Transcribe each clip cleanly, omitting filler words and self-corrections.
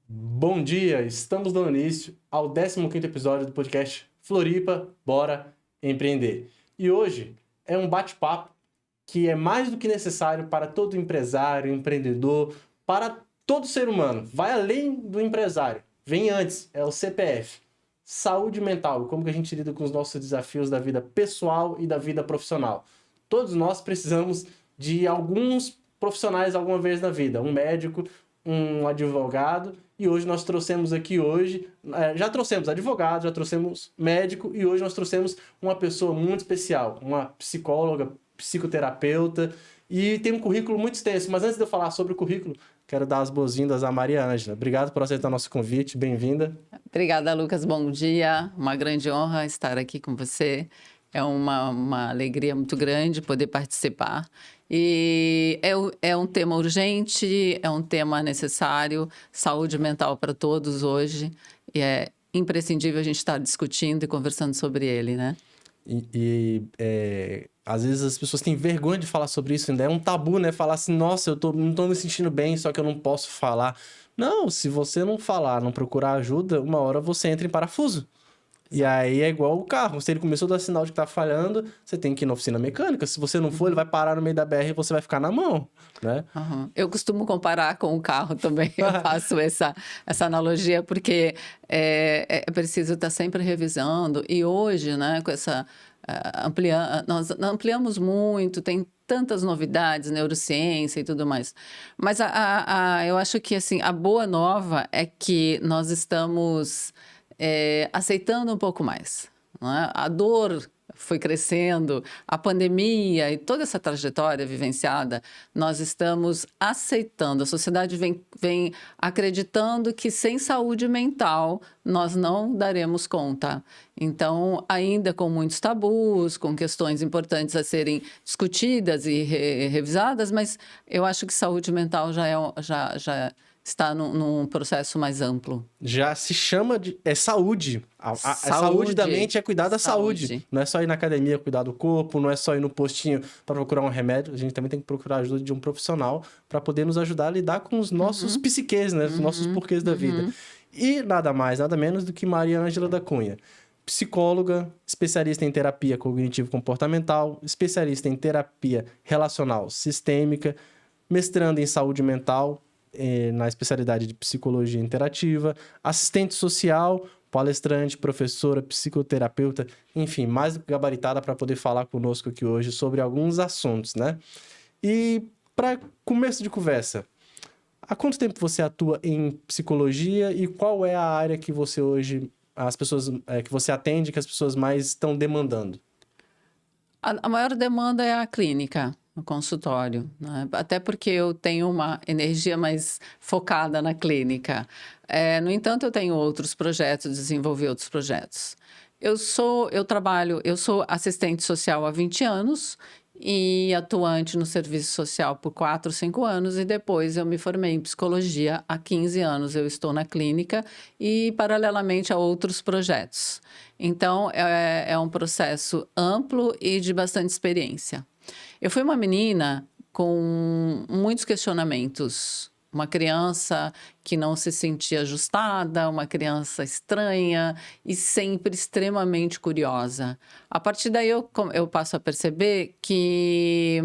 Bom dia, estamos dando início ao 15º episódio do podcast Floripa, Bora Empreender. E hoje é um bate-papo que é mais do que necessário para todo empresário, empreendedor, para todo ser humano. Vai além do empresário, vem antes, é o CPF. Saúde mental, como que a gente lida com os nossos desafios da vida pessoal e da vida profissional. Todos nós precisamos de alguns profissionais alguma vez na vida, um médico, um advogado, e hoje nós trouxemos aqui já trouxemos advogado, já trouxemos médico, e hoje nós trouxemos uma pessoa muito especial, uma psicóloga, psicoterapeuta, e tem um currículo muito extenso. Mas antes de eu falar sobre o currículo, quero dar as boas-vindas à Maria Ângela. Obrigado por aceitar nosso convite, bem-vinda. Obrigada, Lucas. Bom dia. Uma grande honra estar aqui com você. É uma alegria muito grande poder participar. E é um tema urgente, é um tema necessário, saúde mental para todos hoje. E é imprescindível a gente estar discutindo e conversando sobre ele, né? Às vezes as pessoas têm vergonha de falar sobre isso, ainda é um tabu, né? Falar assim, nossa, não tô me sentindo bem, só que eu não posso falar. Não, se você não falar, não procurar ajuda, uma hora você entra em parafuso. E aí é igual o carro, se ele começou a dar sinal de que tá falhando, você tem que ir na oficina mecânica. Se você não for, ele vai parar no meio da BR e você vai ficar na mão, né? Uhum. Eu costumo comparar com o carro também, eu faço essa analogia, porque é preciso estar sempre revisando. E hoje, né, com essa nós ampliamos muito, tem tantas novidades, neurociência e tudo mais. Mas eu acho que assim, a boa nova é que nós estamos aceitando um pouco mais, não é? A dor foi crescendo, a pandemia e toda essa trajetória vivenciada, nós estamos aceitando. A sociedade vem acreditando que sem saúde mental nós não daremos conta. Então, ainda com muitos tabus, com questões importantes a serem discutidas e revisadas, mas eu acho que saúde mental já está num processo mais amplo. Já se chama de... É saúde. A saúde da mente é cuidar da saúde. Não é só ir na academia cuidar do corpo, não é só ir no postinho para procurar um remédio. A gente também tem que procurar a ajuda de um profissional para poder nos ajudar a lidar com os nossos psiquês, né? Os nossos porquês da vida. E nada mais, nada menos do que Maria Ângela da Cunha. Psicóloga, especialista em terapia cognitivo-comportamental, especialista em terapia relacional sistêmica, mestrando em saúde mental, na especialidade de psicologia interativa, assistente social, palestrante, professora, psicoterapeuta, enfim, mais gabaritada para poder falar conosco aqui hoje sobre alguns assuntos, né? E para começo de conversa, há quanto tempo você atua em psicologia e qual é a área que você hoje, as pessoas que você atende, que as pessoas mais estão demandando? A maior demanda é a clínica, no consultório, né? Até porque eu tenho uma energia mais focada na clínica. No entanto, eu tenho outros projetos, desenvolvi outros projetos. Eu sou assistente social há 20 anos e atuante no serviço social por 4, 5 anos, e depois eu me formei em psicologia há 15 anos. Eu estou na clínica e, paralelamente, a outros projetos. Então, é um processo amplo e de bastante experiência. Eu fui uma menina com muitos questionamentos. Uma criança que não se sentia ajustada, uma criança estranha e sempre extremamente curiosa. A partir daí eu passo a perceber que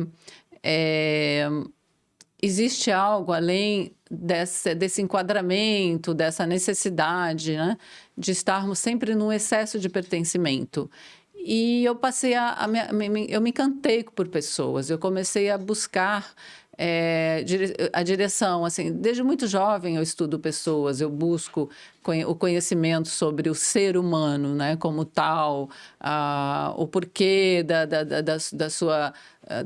existe algo além desse enquadramento, dessa necessidade, né, de estarmos sempre num excesso de pertencimento. E eu passei eu me encantei por pessoas, eu comecei a buscar a direção, assim, desde muito jovem eu estudo pessoas, eu busco o conhecimento sobre o ser humano, né, como tal, o porquê da sua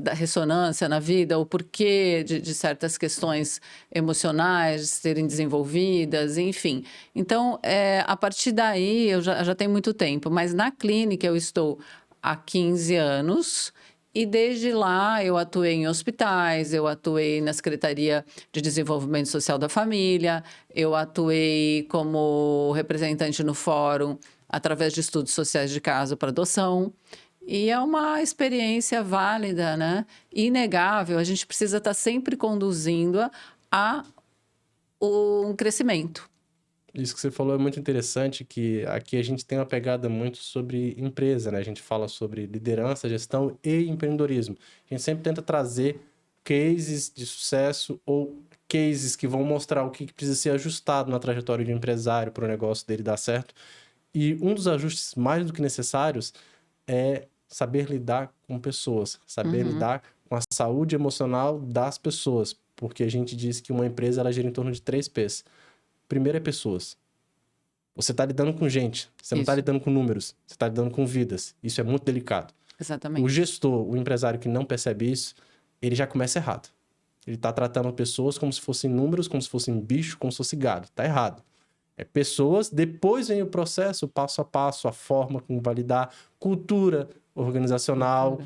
da ressonância na vida, o porquê de certas questões emocionais de serem desenvolvidas, enfim. Então, a partir daí, eu já tenho muito tempo, mas na clínica eu estou há 15 anos, e desde lá eu atuei em hospitais, eu atuei na Secretaria de Desenvolvimento Social da Família, eu atuei como representante no fórum através de estudos sociais de caso para adoção. E é uma experiência válida, né? Inegável. A gente precisa estar sempre conduzindo a um crescimento. Isso que você falou é muito interessante, que aqui a gente tem uma pegada muito sobre empresa, né? A gente fala sobre liderança, gestão e empreendedorismo. A gente sempre tenta trazer cases de sucesso ou cases que vão mostrar o que precisa ser ajustado na trajetória de um empresário para o negócio dele dar certo. E um dos ajustes mais do que necessários é saber lidar com pessoas, saber lidar com a saúde emocional das pessoas, porque a gente diz que uma empresa ela gira em torno de 3 P's. Primeiro é pessoas. Você está lidando com gente, você não está lidando com números, você está lidando com vidas. Isso é muito delicado. Exatamente. O gestor, o empresário que não percebe isso, ele já começa errado. Ele está tratando pessoas como se fossem números, como se fossem bicho, como se fosse gado. Está errado. É pessoas, depois vem o processo, passo a passo, a forma como validar, cultura organizacional,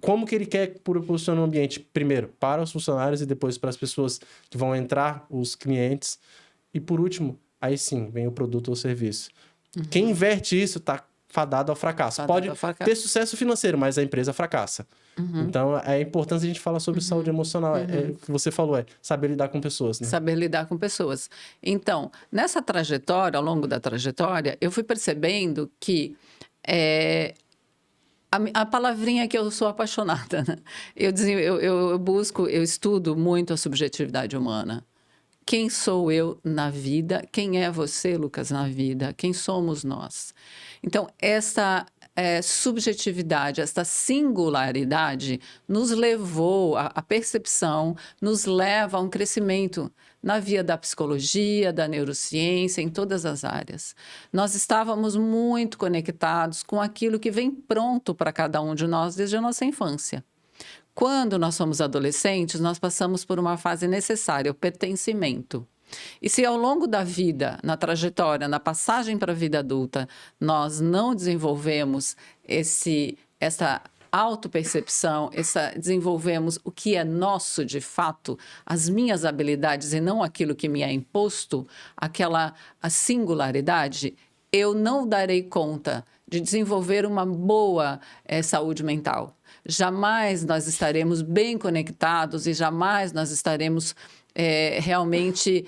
como que ele quer proporcionar um ambiente, primeiro, para os funcionários e depois para as pessoas que vão entrar, os clientes. E por último, aí sim, vem o produto ou serviço. Quem inverte isso está fadado ao fracasso. Pode ter sucesso financeiro, mas a empresa fracassa. Então, é importante a gente falar sobre saúde emocional. É o que você falou, é saber lidar com pessoas, né? Saber lidar com pessoas. Então, nessa trajetória, ao longo da trajetória, eu fui percebendo que a palavrinha que eu sou apaixonada, né? Eu busco, eu estudo muito a subjetividade humana. Quem sou eu na vida? Quem é você, Lucas, na vida? Quem somos nós? Então, essa subjetividade, essa singularidade nos levou, a percepção nos leva a um crescimento na via da psicologia, da neurociência, em todas as áreas. Nós estávamos muito conectados com aquilo que vem pronto para cada um de nós desde a nossa infância. Quando nós somos adolescentes, nós passamos por uma fase necessária, o pertencimento. E se ao longo da vida, na trajetória, na passagem para a vida adulta, nós não desenvolvemos essa autopercepção, desenvolvemos o que é nosso de fato, as minhas habilidades e não aquilo que me é imposto, a singularidade, eu não darei conta de desenvolver uma boa saúde mental. Jamais nós estaremos bem conectados e jamais nós estaremos realmente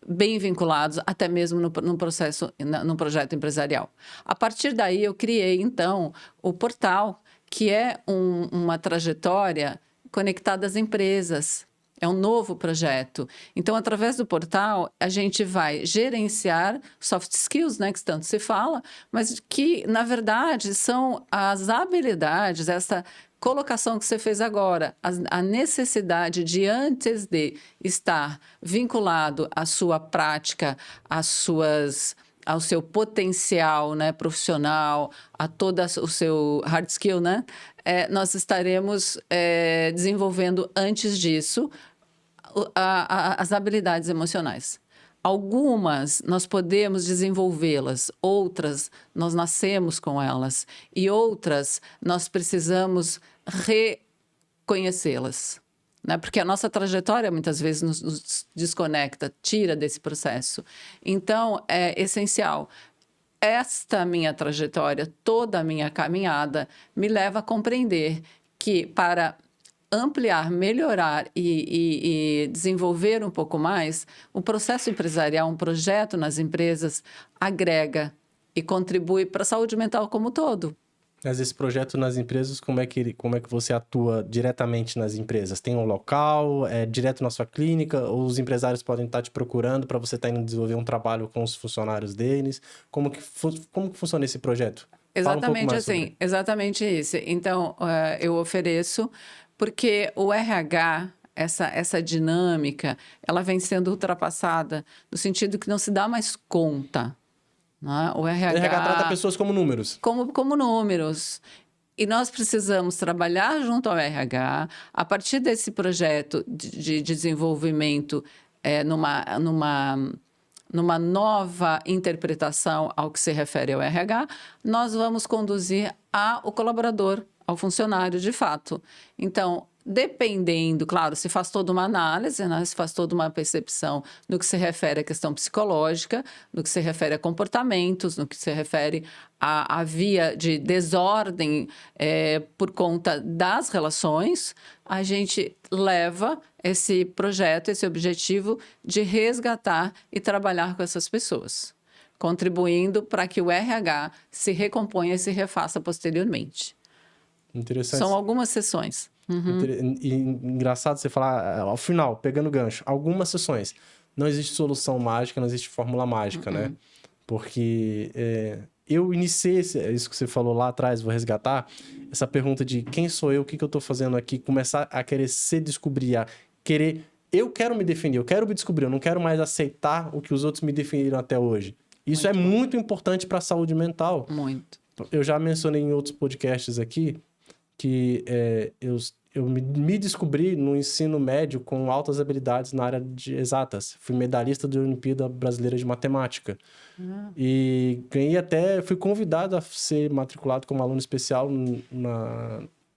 bem vinculados, até mesmo no projeto empresarial. A partir daí, eu criei, então, o portal, que é uma trajetória conectada às empresas. É um novo projeto. Então, através do portal, a gente vai gerenciar soft skills, né, que tanto se fala, mas que, na verdade, são as habilidades, essa colocação que você fez agora, a necessidade de, antes de estar vinculado à sua prática, ao seu potencial, né, profissional, a todo o seu hard skill, né? Nós estaremos desenvolvendo, antes disso, as habilidades emocionais. Algumas nós podemos desenvolvê-las, outras nós nascemos com elas e outras nós precisamos reconhecê-las, né? Porque a nossa trajetória muitas vezes nos desconecta, tira desse processo. Então, é essencial. Esta minha trajetória, toda a minha caminhada, me leva a compreender que para ampliar, melhorar e desenvolver um pouco mais, o processo empresarial, um projeto nas empresas, agrega e contribui para a saúde mental como um todo. Mas esse projeto nas empresas, como é que você atua diretamente nas empresas? Tem um local, é direto na sua clínica, ou os empresários podem estar te procurando para você estar indo desenvolver um trabalho com os funcionários deles? Como que funciona esse projeto? Exatamente assim, exatamente isso. Então, eu ofereço, porque o RH, essa dinâmica, ela vem sendo ultrapassada no sentido que não se dá mais conta. Né? O RH trata pessoas como números. Como números. E nós precisamos trabalhar junto ao RH, a partir desse projeto de desenvolvimento numa nova interpretação ao que se refere ao RH, nós vamos conduzir o colaborador, ao funcionário de fato. Então, dependendo, claro, se faz toda uma análise, né? Se faz toda uma percepção no que se refere à questão psicológica, no que se refere a comportamentos, no que se refere à via de desordem por conta das relações, a gente leva esse projeto, esse objetivo de resgatar e trabalhar com essas pessoas, contribuindo para que o RH se recomponha e se refaça posteriormente. Interessante. São algumas sessões. E engraçado você falar, ao final, pegando gancho, algumas sessões. Não existe solução mágica, não existe fórmula mágica, né? Porque eu iniciei isso que você falou lá atrás, vou resgatar, essa pergunta de quem sou eu, o que eu tô fazendo aqui, começar a querer se descobrir, eu quero me definir, eu quero me descobrir, eu não quero mais aceitar o que os outros me definiram até hoje. Isso é muito importante para a saúde mental. Muito. Eu já mencionei em outros podcasts aqui que eu me descobri no ensino médio com altas habilidades na área de exatas. Fui medalhista da Olimpíada Brasileira de Matemática. E fui convidado a ser matriculado como aluno especial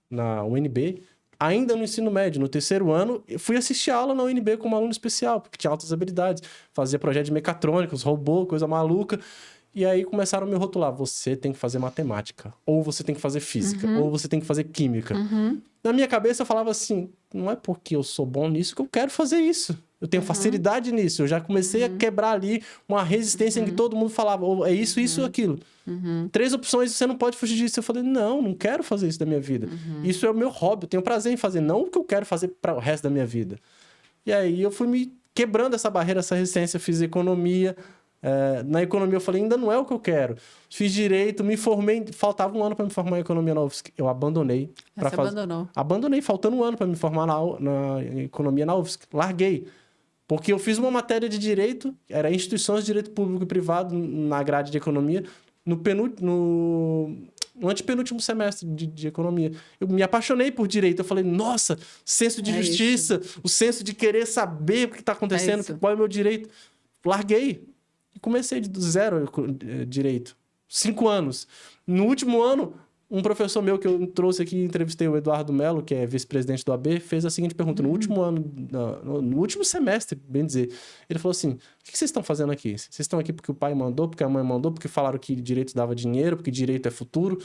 na UNB, ainda no ensino médio. No terceiro ano, fui assistir aula na UNB como aluno especial, porque tinha altas habilidades. Fazia projeto de mecatrônicos, robô, coisa maluca. E aí começaram a me rotular. Você tem que fazer matemática. Ou você tem que fazer física. Ou você tem que fazer química. Na minha cabeça eu falava assim, não é porque eu sou bom nisso que eu quero fazer isso. Eu tenho facilidade nisso. Eu já comecei a quebrar ali uma resistência em que todo mundo falava, ou é isso, isso ou aquilo. 3 opções, você não pode fugir disso. Eu falei, não quero fazer isso da minha vida. Isso é o meu hobby, eu tenho prazer em fazer, não o que eu quero fazer para o resto da minha vida. E aí eu fui me quebrando essa barreira, essa resistência, fiz economia. Na economia eu falei, ainda não é o que eu quero. Fiz direito, me formei, faltava um ano para me formar em economia na UFSC. Eu abandonei. Você abandonou? Abandonei, faltando um ano para me formar na economia na UFSC. Larguei. Porque eu fiz uma matéria de direito, era instituições de direito público e privado na grade de economia, no antepenúltimo semestre de economia. Eu me apaixonei por direito. Eu falei, nossa, senso de justiça, o senso de querer saber o que está acontecendo, qual é o meu direito. Larguei. E comecei do zero direito. 5 anos. No último ano, um professor meu que eu trouxe aqui, entrevistei o Eduardo Melo, que é vice-presidente do AB, fez a seguinte pergunta. No último ano, no último semestre, bem dizer, ele falou assim, o que vocês estão fazendo aqui? Vocês estão aqui porque o pai mandou, porque a mãe mandou, porque falaram que direito dava dinheiro, porque direito é futuro?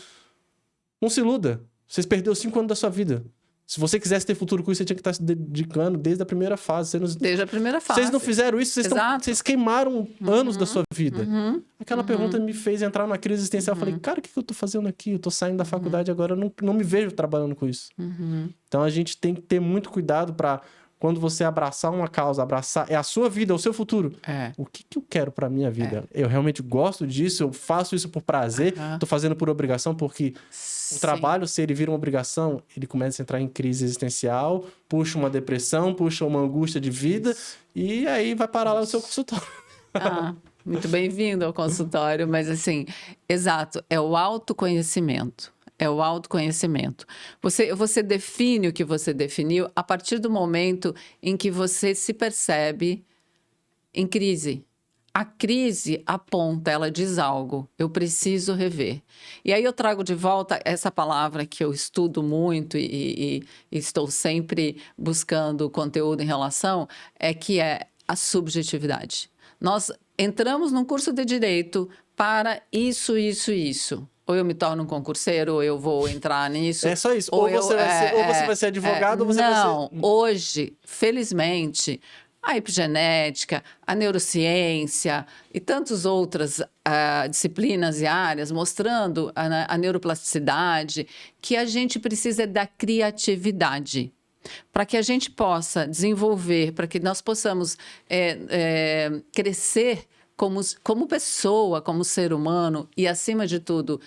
Não se iluda. Vocês perderam 5 anos da sua vida. Se você quisesse ter futuro com isso, você tinha que estar se dedicando desde a primeira fase. Desde a primeira fase. Vocês não fizeram isso, vocês queimaram anos da sua vida. Aquela pergunta me fez entrar numa crise existencial. Eu falei, cara, o que eu tô fazendo aqui? Eu tô saindo da faculdade agora, eu não me vejo trabalhando com isso. Então, a gente tem que ter muito cuidado para, quando você abraçar uma causa, é a sua vida, é o seu futuro. O que eu quero para minha vida? Eu realmente gosto disso, eu faço isso por prazer, tô fazendo por obrigação, porque o trabalho, se ele vira uma obrigação, ele começa a entrar em crise existencial, puxa uma depressão, puxa uma angústia de vida, e aí vai parar lá no seu consultório. Muito bem-vindo ao consultório, mas assim, exato, é o autoconhecimento. É o autoconhecimento. Você define o que você definiu a partir do momento em que você se percebe em crise. A crise aponta, ela diz algo, eu preciso rever. E aí eu trago de volta essa palavra que eu estudo muito e estou sempre buscando conteúdo em relação, que é a subjetividade. Nós entramos num curso de direito para isso. Ou eu me torno um concurseiro, ou eu vou entrar nisso. É só isso. Ou você vai ser advogado, ou você vai ser... Não, hoje, felizmente, a epigenética, a neurociência e tantas outras disciplinas e áreas mostrando a neuroplasticidade, que a gente precisa da criatividade. Para que a gente possa desenvolver, para que nós possamos crescer como pessoa, como ser humano e, acima de tudo,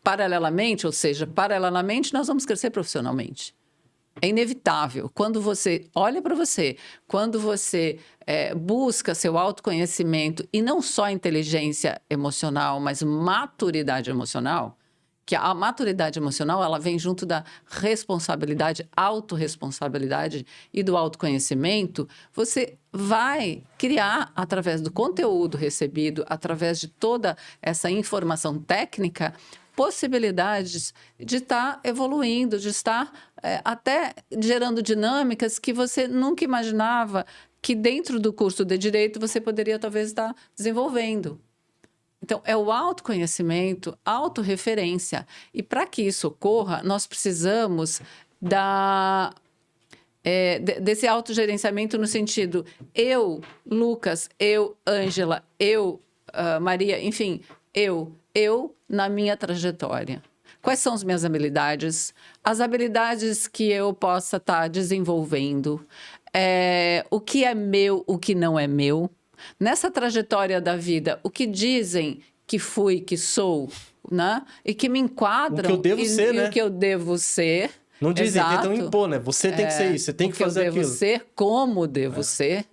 paralelamente, ou seja, paralelamente nós vamos crescer profissionalmente. É inevitável. Quando você olha para você, quando você busca seu autoconhecimento e não só inteligência emocional, mas maturidade emocional, que a maturidade emocional ela vem junto da responsabilidade, autorresponsabilidade e do autoconhecimento, você vai criar, através do conteúdo recebido, através de toda essa informação técnica, possibilidades de estar evoluindo, de estar até gerando dinâmicas que você nunca imaginava que dentro do curso de Direito você poderia talvez estar desenvolvendo. Então, é o autoconhecimento, autorreferência. E para que isso ocorra, nós precisamos desse autogerenciamento no sentido eu, Lucas, eu, Ângela, eu, Maria, enfim, eu na minha trajetória. Quais são as minhas habilidades? As habilidades que eu possa estar desenvolvendo. O que é meu, o que não é meu. Nessa trajetória da vida, o que dizem que fui, que sou, né? E que me enquadram. O que eu devo ser, né? O que eu devo ser. Não dizem, tentam impor, né? Você tem que ser isso, você tem que fazer aquilo. O que eu devo ser, como devo ser.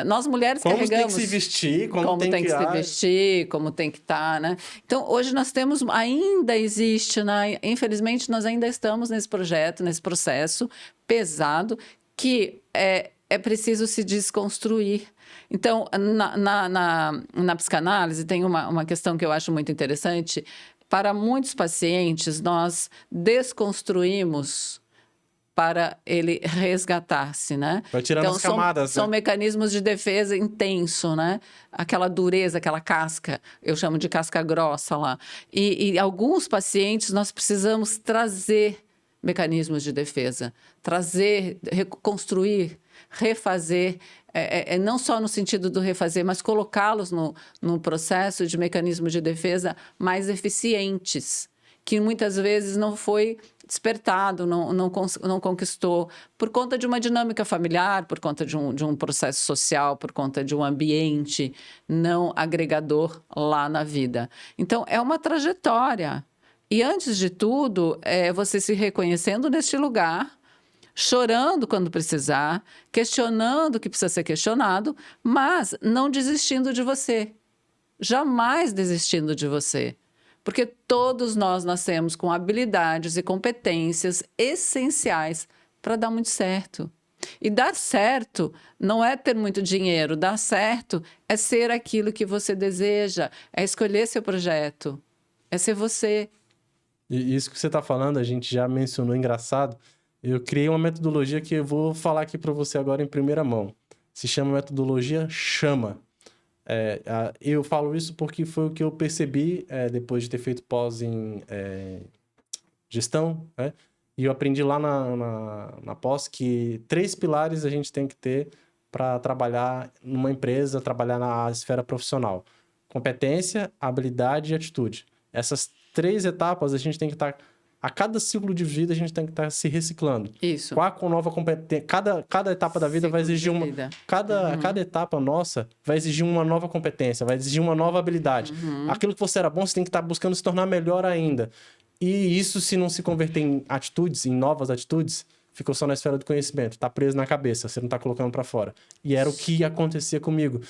Nós mulheres carregamos... Como tem que se vestir, como tem que se vestir, como tem que estar, né? Então, hoje nós temos... Ainda existe, né? Infelizmente, nós ainda estamos nesse projeto, nesse processo pesado, que é preciso se desconstruir. Então, na psicanálise, tem uma questão que eu acho muito interessante. Para muitos pacientes, nós desconstruímos para ele resgatar-se, né? Vai tirando então, as camadas, são mecanismos de defesa intenso, né? Aquela dureza, aquela casca, eu chamo de casca grossa lá. E alguns pacientes, nós precisamos trazer mecanismos de defesa, trazer, reconstruir, refazer, não só no sentido do refazer, mas colocá-los no processo de mecanismos de defesa mais eficientes, que muitas vezes não foi despertado, não conquistou, por conta de uma dinâmica familiar, por conta de um processo social, por conta de um ambiente não agregador lá na vida. Então, é uma trajetória. E, antes de tudo, você se reconhecendo neste lugar, chorando quando precisar, questionando o que precisa ser questionado, mas não desistindo de você. Jamais desistindo de você. Porque todos nós nascemos com habilidades e competências essenciais para dar muito certo. E dar certo não é ter muito dinheiro, dar certo é ser aquilo que você deseja, é escolher seu projeto, é ser você. E isso que você está falando, a gente já mencionou, engraçado. Eu criei uma metodologia que eu vou falar aqui para você agora em primeira mão. Se chama metodologia Chama. Eu falo isso porque foi o que eu percebi depois de ter feito pós em gestão, né? E eu aprendi lá na pós que 3 pilares a gente tem que ter para trabalhar numa empresa, trabalhar na esfera profissional. Competência, habilidade e atitude. Essas 3 etapas a gente tem que estar... A cada ciclo de vida, a gente tem que estar se reciclando. Isso. Com nova competência. Cada etapa da vida vai exigir uma... Cada etapa nossa vai exigir uma nova competência, vai exigir uma nova habilidade. Aquilo que você era bom, você tem que estar buscando se tornar melhor ainda. E isso, se não se converter em atitudes, em novas atitudes, ficou só na esfera do conhecimento. Está preso na cabeça, você não está colocando para fora. E era o que acontecia comigo.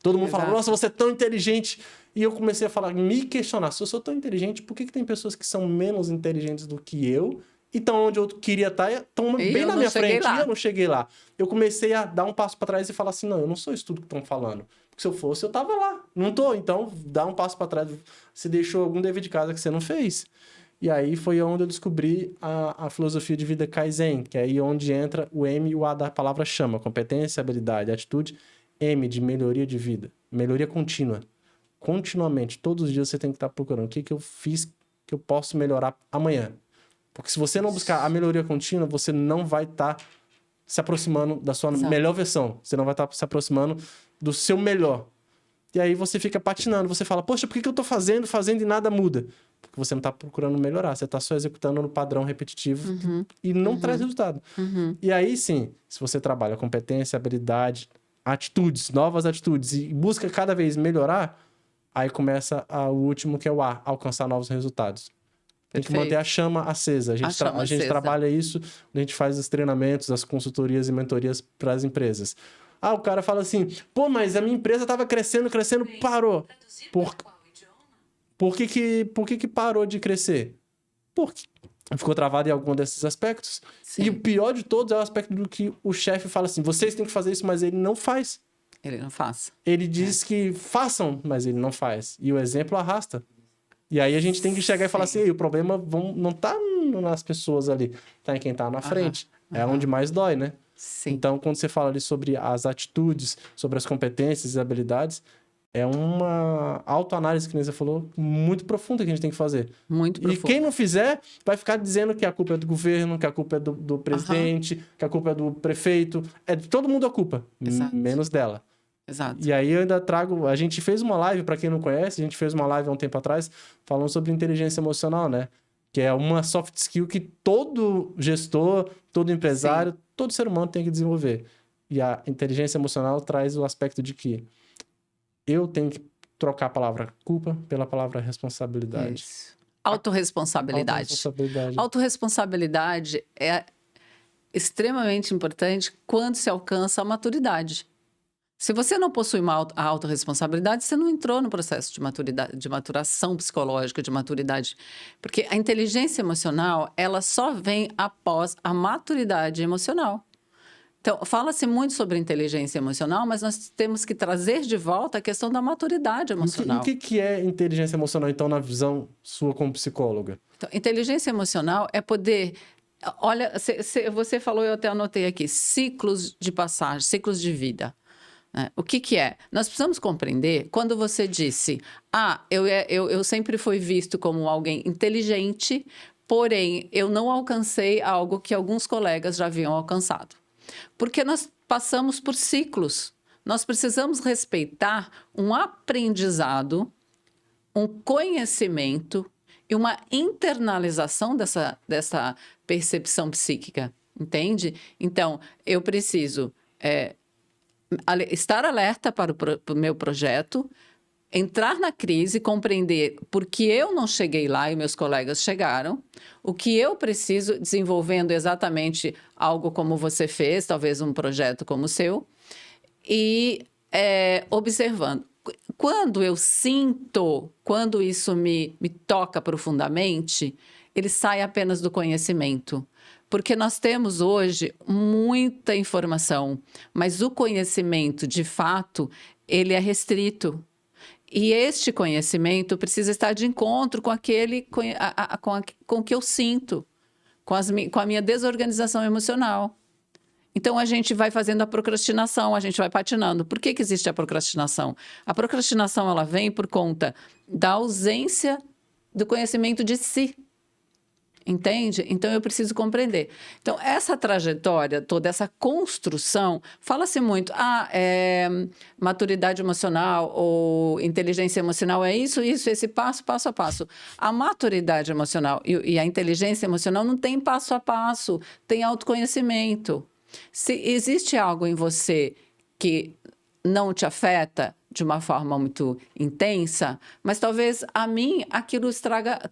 Todo mundo falava, nossa, você é tão inteligente. E eu comecei a falar, me questionar, se eu sou tão inteligente, por que tem pessoas que são menos inteligentes do que eu e estão onde eu queria estar, estão bem na minha frente e eu não cheguei lá? Eu comecei a dar um passo para trás e falar assim, não, eu não sou isso tudo que estão falando. Porque se eu fosse, eu tava lá. Não tô, então dá um passo para trás. Você deixou algum dever de casa que você não fez. E aí foi onde eu descobri a filosofia de vida Kaizen, que é aí onde entra o M e o A da palavra chama, competência, habilidade, atitude. M de melhoria de vida, melhoria contínua. Continuamente, todos os dias você tem que estar procurando o que eu fiz que eu posso melhorar amanhã. Porque se você não buscar a melhoria contínua, você não vai estar se aproximando da sua melhor versão. Você não vai estar se aproximando do seu melhor. E aí você fica patinando. Você fala, poxa, por que eu estou fazendo e nada muda? Porque você não está procurando melhorar. Você está só executando no padrão repetitivo e não traz resultado. E aí sim, se você trabalha competência, habilidade, atitudes, novas atitudes e busca cada vez melhorar, aí começa o último, que é o A, alcançar novos resultados. Tem que manter a chama acesa. A gente trabalha isso, a gente faz os treinamentos, as consultorias e mentorias para as empresas. O cara fala assim, pô, mas a minha empresa estava crescendo, parou. Por que parou de crescer? Porque ficou travado em algum desses aspectos. Sim. E o pior de todos é o aspecto do que o chefe fala assim, vocês têm que fazer isso, mas ele não faz. Ele não faz. Ele diz que façam, mas ele não faz. E o exemplo arrasta. E aí a gente tem que chegar e falar assim, o problema não tá nas pessoas ali, tá em quem tá na frente. É onde mais dói, né? Sim. Então, quando você fala ali sobre as atitudes, sobre as competências e habilidades, é uma autoanálise, que nem você falou, muito profunda que a gente tem que fazer. Muito profunda. E quem não fizer, vai ficar dizendo que a culpa é do governo, que a culpa é do presidente, que a culpa é do prefeito. É de todo mundo a culpa, menos dela. Exato. E aí eu ainda trago... A gente fez uma live, para quem não conhece, a gente fez uma live há um tempo atrás, falando sobre inteligência emocional, né? Que é uma soft skill que todo gestor, todo empresário, todo ser humano tem que desenvolver. E a inteligência emocional traz o aspecto de que eu tenho que trocar a palavra culpa pela palavra responsabilidade. Isso. Autorresponsabilidade. Autorresponsabilidade é extremamente importante quando se alcança a maturidade. Se você não possui a autorresponsabilidade, você não entrou no processo de maturidade, de maturação psicológica, de maturidade. Porque a inteligência emocional, ela só vem após a maturidade emocional. Então, fala-se muito sobre inteligência emocional, mas nós temos que trazer de volta a questão da maturidade emocional. O que é inteligência emocional, então, na visão sua como psicóloga? Então, inteligência emocional é poder... Olha, você falou, eu até anotei aqui, ciclos de passagem, ciclos de vida. O que é? Nós precisamos compreender, quando você disse, eu sempre fui visto como alguém inteligente, porém, eu não alcancei algo que alguns colegas já haviam alcançado. Porque nós passamos por ciclos. Nós precisamos respeitar um aprendizado, um conhecimento e uma internalização dessa percepção psíquica, entende? Então, eu preciso estar alerta para o meu projeto, entrar na crise, compreender por que eu não cheguei lá e meus colegas chegaram, o que eu preciso, desenvolvendo exatamente algo como você fez, talvez um projeto como o seu, e observando. Quando eu sinto, quando isso me toca profundamente, ele sai apenas do conhecimento. Porque nós temos hoje muita informação, mas o conhecimento, de fato, ele é restrito. E este conhecimento precisa estar de encontro com com o que eu sinto, com a minha desorganização emocional. Então, a gente vai fazendo a procrastinação, a gente vai patinando. Por que existe a procrastinação? A procrastinação ela vem por conta da ausência do conhecimento de si. Entende? Então, eu preciso compreender. Então, essa trajetória, toda essa construção, fala-se muito, maturidade emocional ou inteligência emocional é isso, esse passo a passo. A maturidade emocional e a inteligência emocional não tem passo a passo, tem autoconhecimento. Se existe algo em você que não te afeta de uma forma muito intensa, mas talvez a mim aquilo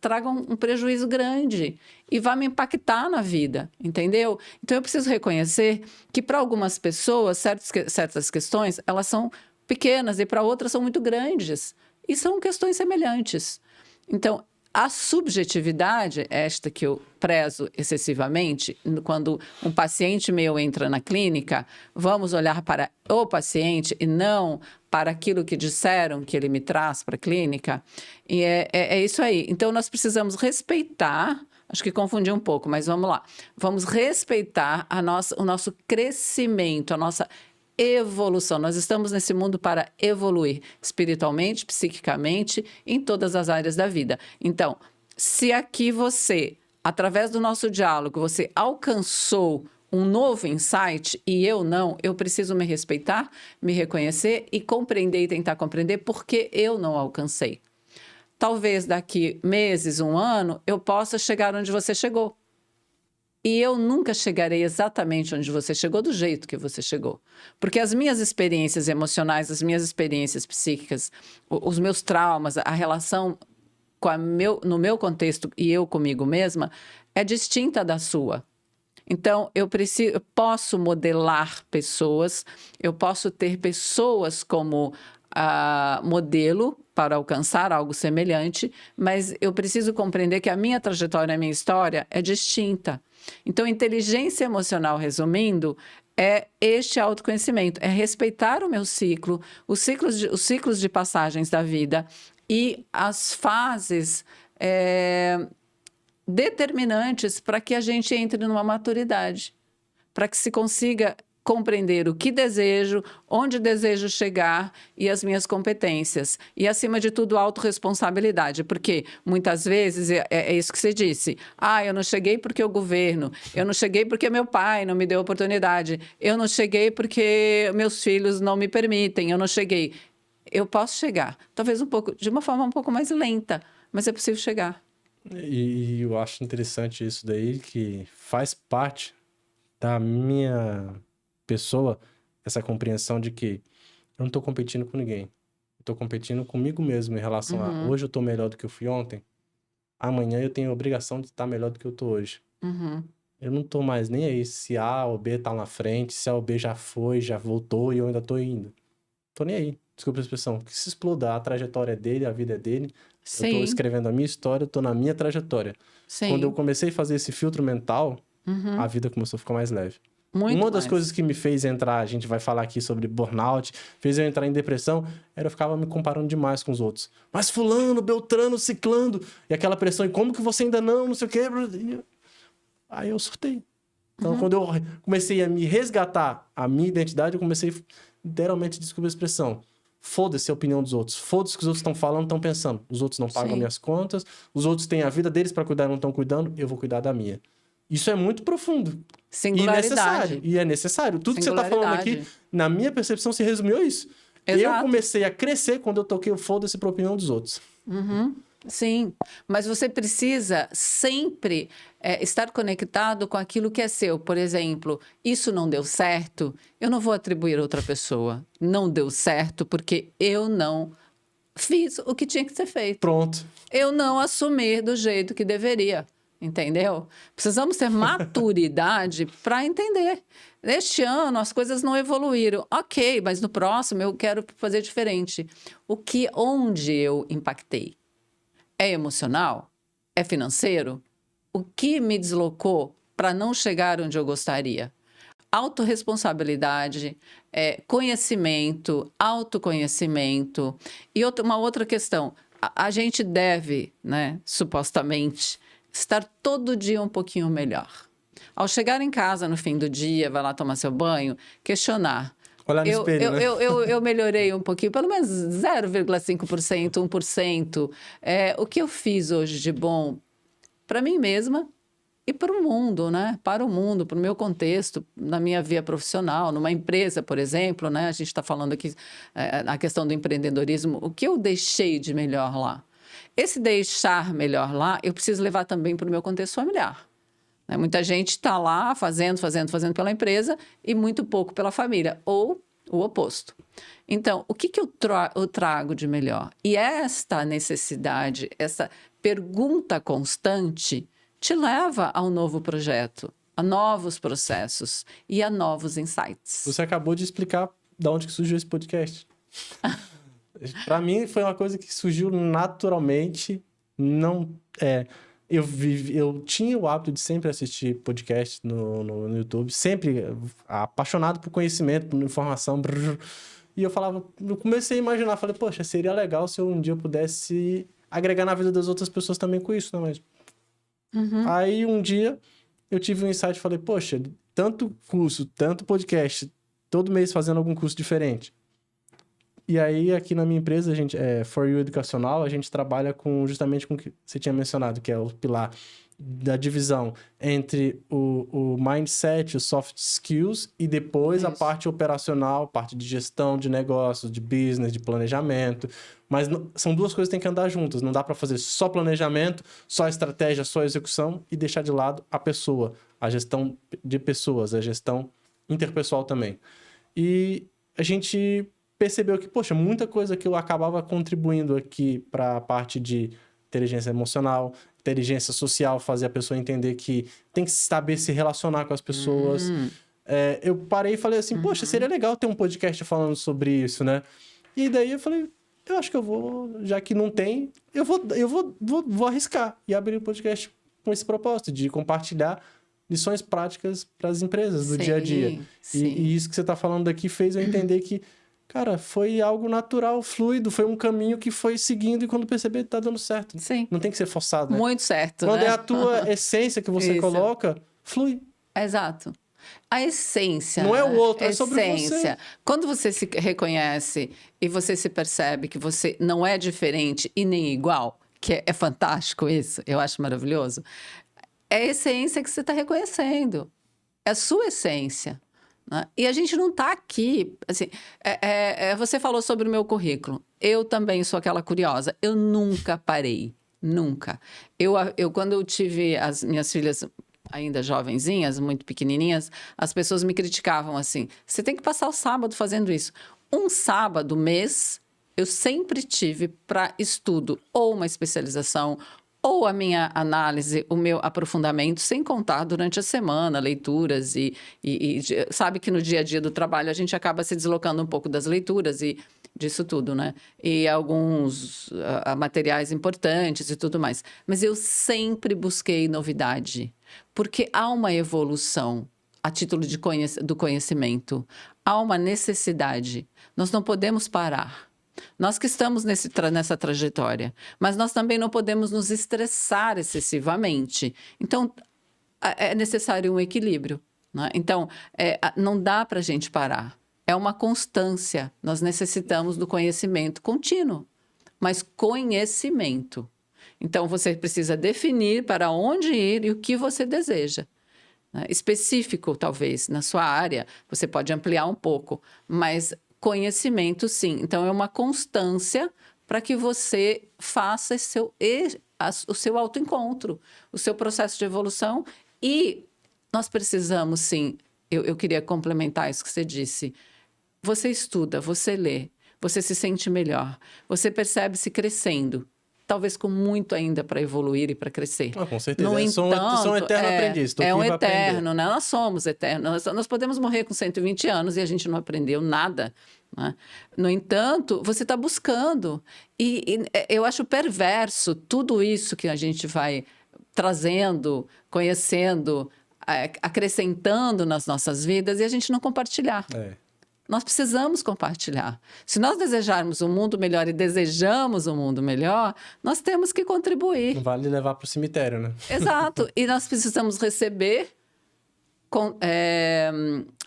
traga um prejuízo grande e vai me impactar na vida, entendeu? Então eu preciso reconhecer que para algumas pessoas certas questões elas são pequenas e para outras são muito grandes e são questões semelhantes. Então a subjetividade, esta que eu prezo excessivamente, quando um paciente meu entra na clínica, vamos olhar para o paciente e não para aquilo que disseram que ele me traz para a clínica. E é isso aí. Então, nós precisamos respeitar, acho que confundi um pouco, mas vamos lá. Vamos respeitar o nosso crescimento, a nossa evolução. Nós estamos nesse mundo para evoluir espiritualmente, psiquicamente, em todas as áreas da vida. Então, se aqui você, através do nosso diálogo, você alcançou um novo insight e eu não, eu preciso me respeitar, me reconhecer e compreender e tentar compreender por que eu não alcancei. Talvez daqui meses, um ano, eu possa chegar onde você chegou. E eu nunca chegarei exatamente onde você chegou, do jeito que você chegou. Porque as minhas experiências emocionais, as minhas experiências psíquicas, os meus traumas, a relação no meu contexto e eu comigo mesma, é distinta da sua. Então, eu posso modelar pessoas, eu posso ter pessoas como modelo para alcançar algo semelhante, mas eu preciso compreender que a minha trajetória, a minha história é distinta. Então, inteligência emocional, resumindo, é este autoconhecimento, é respeitar o meu ciclo, os ciclos de passagens da vida, e as fases determinantes para que a gente entre numa maturidade, para que se consiga compreender o que desejo, onde desejo chegar e as minhas competências. E, acima de tudo, autorresponsabilidade, porque muitas vezes é isso que você disse. Eu não cheguei porque o governo, eu não cheguei porque meu pai não me deu oportunidade, eu não cheguei porque meus filhos não me permitem, eu não cheguei. Eu posso chegar, talvez de uma forma um pouco mais lenta, mas é possível chegar. E eu acho interessante isso daí, que faz parte da minha pessoa, essa compreensão de que eu não estou competindo com ninguém. Estou competindo comigo mesmo em relação a hoje eu estou melhor do que eu fui ontem, amanhã eu tenho a obrigação de estar melhor do que eu estou hoje. Eu não estou mais nem aí se A ou B está na frente, se A ou B já foi, já voltou e eu ainda estou indo. Tô nem aí, desculpa a expressão. Que se exploda, a trajetória dele, a vida é dele. Sim. Eu tô escrevendo a minha história, eu tô na minha trajetória. Sim. Quando eu comecei a fazer esse filtro mental, a vida começou a ficar mais leve. Muito das mais. coisas que me fez entrar, a gente vai falar aqui sobre burnout, fez eu entrar em depressão, era eu ficava me comparando demais com os outros. Mas fulano, beltrano, ciclando, e aquela pressão, e como que você ainda não sei o quê. Aí eu surtei. Então, quando eu comecei a me resgatar a minha identidade, eu comecei literalmente a descobrir a expressão. Foda-se a opinião dos outros. Foda-se o que os outros estão falando, estão pensando. Os outros não pagam minhas contas, os outros têm a vida deles para cuidar e não estão cuidando, eu vou cuidar da minha. Isso é muito profundo. Singularidade. E é necessário. Tudo que você está falando aqui, na minha percepção, se resumiu a isso. Exato. Eu comecei a crescer quando eu toquei o foda-se para a opinião dos outros. Sim, mas você precisa sempre estar conectado com aquilo que é seu. Por exemplo, isso não deu certo, eu não vou atribuir a outra pessoa. Não deu certo porque eu não fiz o que tinha que ser feito. Pronto. Eu não assumi do jeito que deveria. Entendeu? Precisamos ter maturidade para entender. Neste ano as coisas não evoluíram. Ok, mas no próximo eu quero fazer diferente. Onde eu impactei? É emocional? É financeiro? O que me deslocou para não chegar onde eu gostaria? Autorresponsabilidade, conhecimento, autoconhecimento. E uma outra questão, a gente deve, né, supostamente, estar todo dia um pouquinho melhor. Ao chegar em casa no fim do dia, vai lá tomar seu banho, questionar. Olhar no espelho, né? Eu melhorei um pouquinho, pelo menos 0,5%, 1%. O que eu fiz hoje de bom para mim mesma e para o mundo, né? Para o mundo, para o meu contexto, na minha via profissional, numa empresa, por exemplo, né? A gente está falando aqui a questão do empreendedorismo. O que eu deixei de melhor lá? Esse deixar melhor lá, eu preciso levar também para o meu contexto familiar. Muita gente está lá fazendo pela empresa e muito pouco pela família, ou o oposto. Então, o que eu trago de melhor? E esta necessidade, essa pergunta constante, te leva a um novo projeto, a novos processos e a novos insights. Você acabou de explicar de onde que surgiu esse podcast. Para mim, foi uma coisa que surgiu naturalmente. Eu tinha o hábito de sempre assistir podcast no YouTube, sempre apaixonado por conhecimento, por informação. E eu comecei a imaginar, falei, poxa, seria legal se eu um dia pudesse agregar na vida das outras pessoas também com isso, não é mesmo? Aí um dia eu tive um insight e falei, poxa, tanto curso, tanto podcast, todo mês fazendo algum curso diferente. E aí, aqui na minha empresa, a gente, For You Educacional, a gente trabalha justamente com o que você tinha mencionado, que é o pilar da divisão entre o mindset, os soft skills, e depois a parte operacional, parte de gestão de negócios, de business, de planejamento. Mas são duas coisas que têm que andar juntas. Não dá para fazer só planejamento, só estratégia, só execução e deixar de lado a pessoa, a gestão de pessoas, a gestão interpessoal também. E a gente percebeu que, poxa, muita coisa que eu acabava contribuindo aqui para a parte de inteligência emocional, inteligência social, fazer a pessoa entender que tem que saber se relacionar com as pessoas. Eu parei e falei assim, poxa, seria legal ter um podcast falando sobre isso, né? E daí eu falei, eu acho que eu vou, já que não tem, eu vou arriscar e abrir o podcast com esse propósito de compartilhar lições práticas para as empresas do dia a dia. E isso que você está falando aqui fez eu entender que, Cara, foi algo natural, fluido, foi um caminho que foi seguindo e quando perceber, tá dando certo. Sim. Não tem que ser forçado, né? Muito certo, Quando né? é a tua essência que você coloca, flui. Exato. A essência. Não é o outro, a é sobre você. Quando você se reconhece e você se percebe que você não é diferente e nem igual, que é fantástico isso, eu acho maravilhoso, é a essência que você está reconhecendo. É a sua essência. Né? E a gente não está aqui. Assim, você falou sobre o meu currículo. Eu também sou aquela curiosa. Eu nunca parei. Nunca. Quando eu tive as minhas filhas ainda jovenzinhas, muito pequenininhas, as pessoas me criticavam assim: você tem que passar o sábado fazendo isso. Um sábado mês, eu sempre tive para estudo ou uma especialização ou a minha análise, o meu aprofundamento, sem contar durante a semana, leituras e sabe que no dia a dia do trabalho a gente acaba se deslocando um pouco das leituras e disso tudo, né? E alguns materiais importantes e tudo mais. Mas eu sempre busquei novidade, porque há uma evolução a título do conhecimento, há uma necessidade. Nós não podemos parar. Nós que estamos nessa trajetória, mas nós também não podemos nos estressar excessivamente. Então, é necessário um equilíbrio. Né? Então, não dá para a gente parar. É uma constância. Nós necessitamos do conhecimento contínuo, mas conhecimento. Então, você precisa definir para onde ir e o que você deseja. Né? Específico, talvez, na sua área, você pode ampliar um pouco, mas conhecimento, sim. Então, é uma constância para que você faça o seu autoencontro, o seu processo de evolução. E nós precisamos, sim, eu queria complementar isso que você disse. Você estuda, você lê, você se sente melhor, você percebe-se crescendo. Talvez com muito ainda para evoluir e para crescer. Com certeza. No entanto, são eterno aprendiz. É um eterno, né? Nós somos eternos. Nós podemos morrer com 120 anos e a gente não aprendeu nada. Né? No entanto, você está buscando. E eu acho perverso tudo isso que a gente vai trazendo, conhecendo, acrescentando nas nossas vidas e a gente não compartilhar. Nós precisamos compartilhar. Se nós desejarmos um mundo melhor e desejamos um mundo melhor, nós temos que contribuir. Não vale levar para o cemitério, né? Exato. E nós precisamos receber,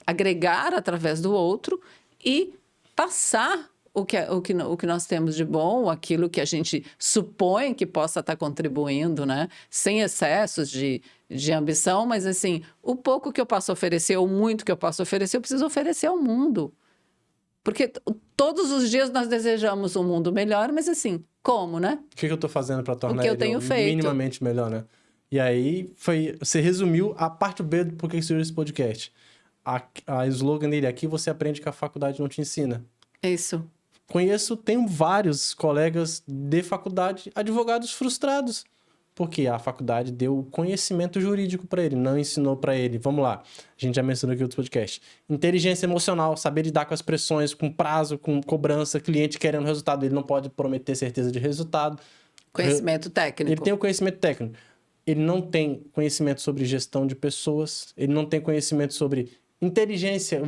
agregar através do outro e passar o que nós temos de bom, aquilo que a gente supõe que possa estar contribuindo, né? Sem excessos de ambição, mas assim, o pouco que eu posso oferecer, ou muito que eu posso oferecer, eu preciso oferecer ao mundo. Porque todos os dias nós desejamos um mundo melhor, mas assim, como, né? O que eu estou fazendo para tornar ele minimamente melhor, né? E aí, você resumiu a parte B do porquê surgiu esse podcast. A slogan dele aqui, você aprende que a faculdade não te ensina. Isso. Tenho vários colegas de faculdade, advogados frustrados, porque a faculdade deu conhecimento jurídico para ele, não ensinou para ele. Vamos lá, a gente já mencionou aqui em outros podcasts. Inteligência emocional, saber lidar com as pressões, com prazo, com cobrança, cliente querendo resultado, ele não pode prometer certeza de resultado. Conhecimento técnico. Ele tem o conhecimento técnico. Ele não tem conhecimento sobre gestão de pessoas, ele não tem conhecimento sobre inteligência.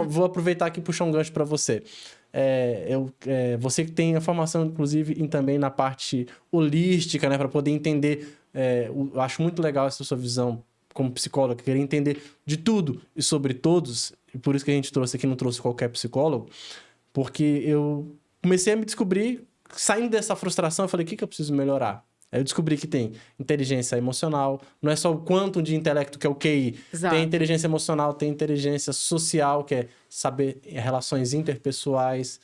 Vou aproveitar aqui e puxar um gancho para você. Você que tem a formação, inclusive, também na parte holística, né? Para poder entender. Eu acho muito legal essa sua visão como psicólogo, querer entender de tudo e sobre todos. E por isso que a gente trouxe aqui, não trouxe qualquer psicólogo. Porque eu comecei a me descobrir, saindo dessa frustração, eu falei, o que eu preciso melhorar? Aí eu descobri que tem inteligência emocional, não é só o quantum de intelecto, que é o QI. Exato. Tem inteligência emocional, tem inteligência social, que é saber relações interpessoais.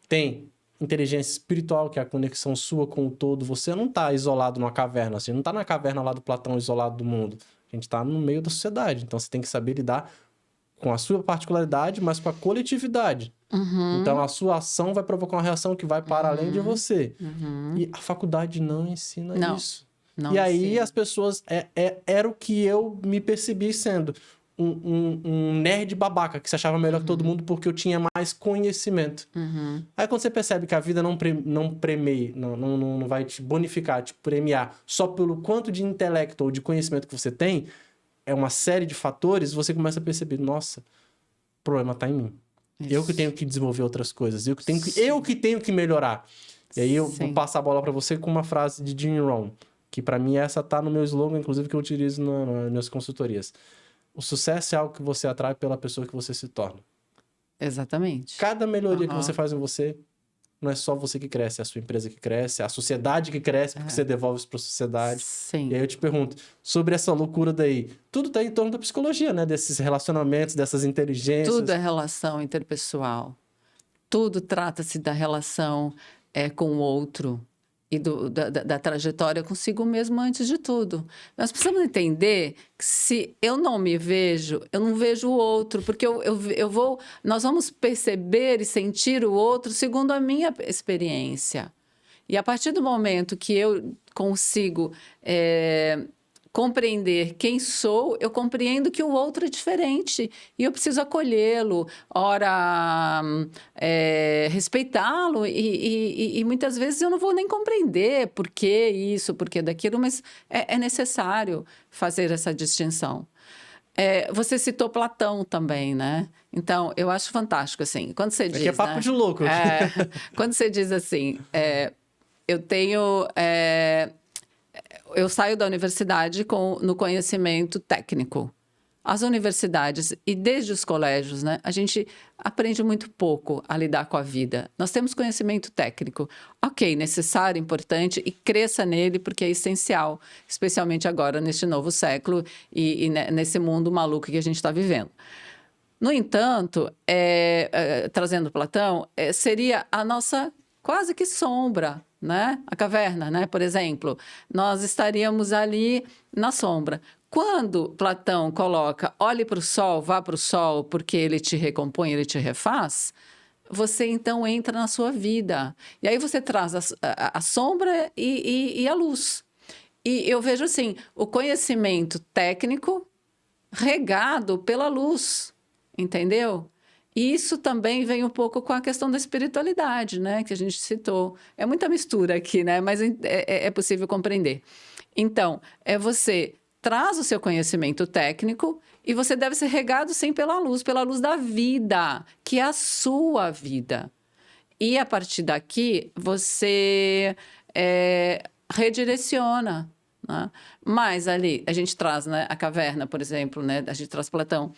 Tem inteligência espiritual, que é a conexão sua com o todo. Você não está isolado numa caverna, assim, não está na caverna lá do Platão, isolado do mundo. A gente está no meio da sociedade, então você tem que saber lidar com a sua particularidade, mas com a coletividade. Uhum. Então, a sua ação vai provocar uma reação que vai para além de você. Uhum. E a faculdade não ensina isso. Não e aí, ensina. As pessoas... Era o que eu me percebi sendo. Um nerd babaca, que se achava melhor que todo mundo porque eu tinha mais conhecimento. Uhum. Aí, quando você percebe que a vida não premia, não vai te bonificar, te premiar só pelo quanto de intelecto ou de conhecimento que você tem, é uma série de fatores, você começa a perceber, nossa, o problema está em mim. Eu que tenho que desenvolver outras coisas. Eu que tenho que melhorar. E aí eu vou passar a bola para você com uma frase de Jim Rohn, que para mim essa tá no meu slogan, inclusive, que eu utilizo nas minhas consultorias. O sucesso é algo que você atrai pela pessoa que você se torna. Exatamente. Cada melhoria que você faz em você, não é só você que cresce, é a sua empresa que cresce, é a sociedade que cresce, porque você devolve isso para a sociedade. Sim. E aí eu te pergunto, sobre essa loucura daí, tudo tá em torno da psicologia, né? Desses relacionamentos, dessas inteligências. Tudo é relação interpessoal. Tudo trata-se da relação com o outro e da trajetória consigo mesmo antes de tudo. Nós precisamos entender que se eu não me vejo, eu não vejo o outro, porque nós vamos perceber e sentir o outro segundo a minha experiência. E a partir do momento que eu consigo compreender quem sou, eu compreendo que o outro é diferente e eu preciso acolhê-lo, ora respeitá-lo e muitas vezes eu não vou nem compreender por que isso, por que daquilo, mas é necessário fazer essa distinção. Você citou Platão também, né? Então, eu acho fantástico, assim, quando você diz... Aqui é papo de louco. Quando você diz assim, eu saio da universidade no conhecimento técnico. As universidades e desde os colégios, né, a gente aprende muito pouco a lidar com a vida. Nós temos conhecimento técnico, ok, necessário, importante, e cresça nele porque é essencial, especialmente agora, neste novo século e nesse mundo maluco que a gente está vivendo. No entanto, trazendo Platão, seria a nossa quase que sombra, né? A caverna, né? Por exemplo, nós estaríamos ali na sombra. Quando Platão coloca, olhe para o sol, vá para o sol, porque ele te recompõe, ele te refaz, você então entra na sua vida. E aí você traz a sombra e a luz. E eu vejo assim, o conhecimento técnico regado pela luz, entendeu? E isso também vem um pouco com a questão da espiritualidade, né? Que a gente citou. É muita mistura aqui, né? Mas é possível compreender. Então, você traz o seu conhecimento técnico e você deve ser regado, sim, pela luz da vida, que é a sua vida. E, a partir daqui, você redireciona. Né? Mas ali, a gente traz, né, a caverna, por exemplo, né, a gente traz Platão.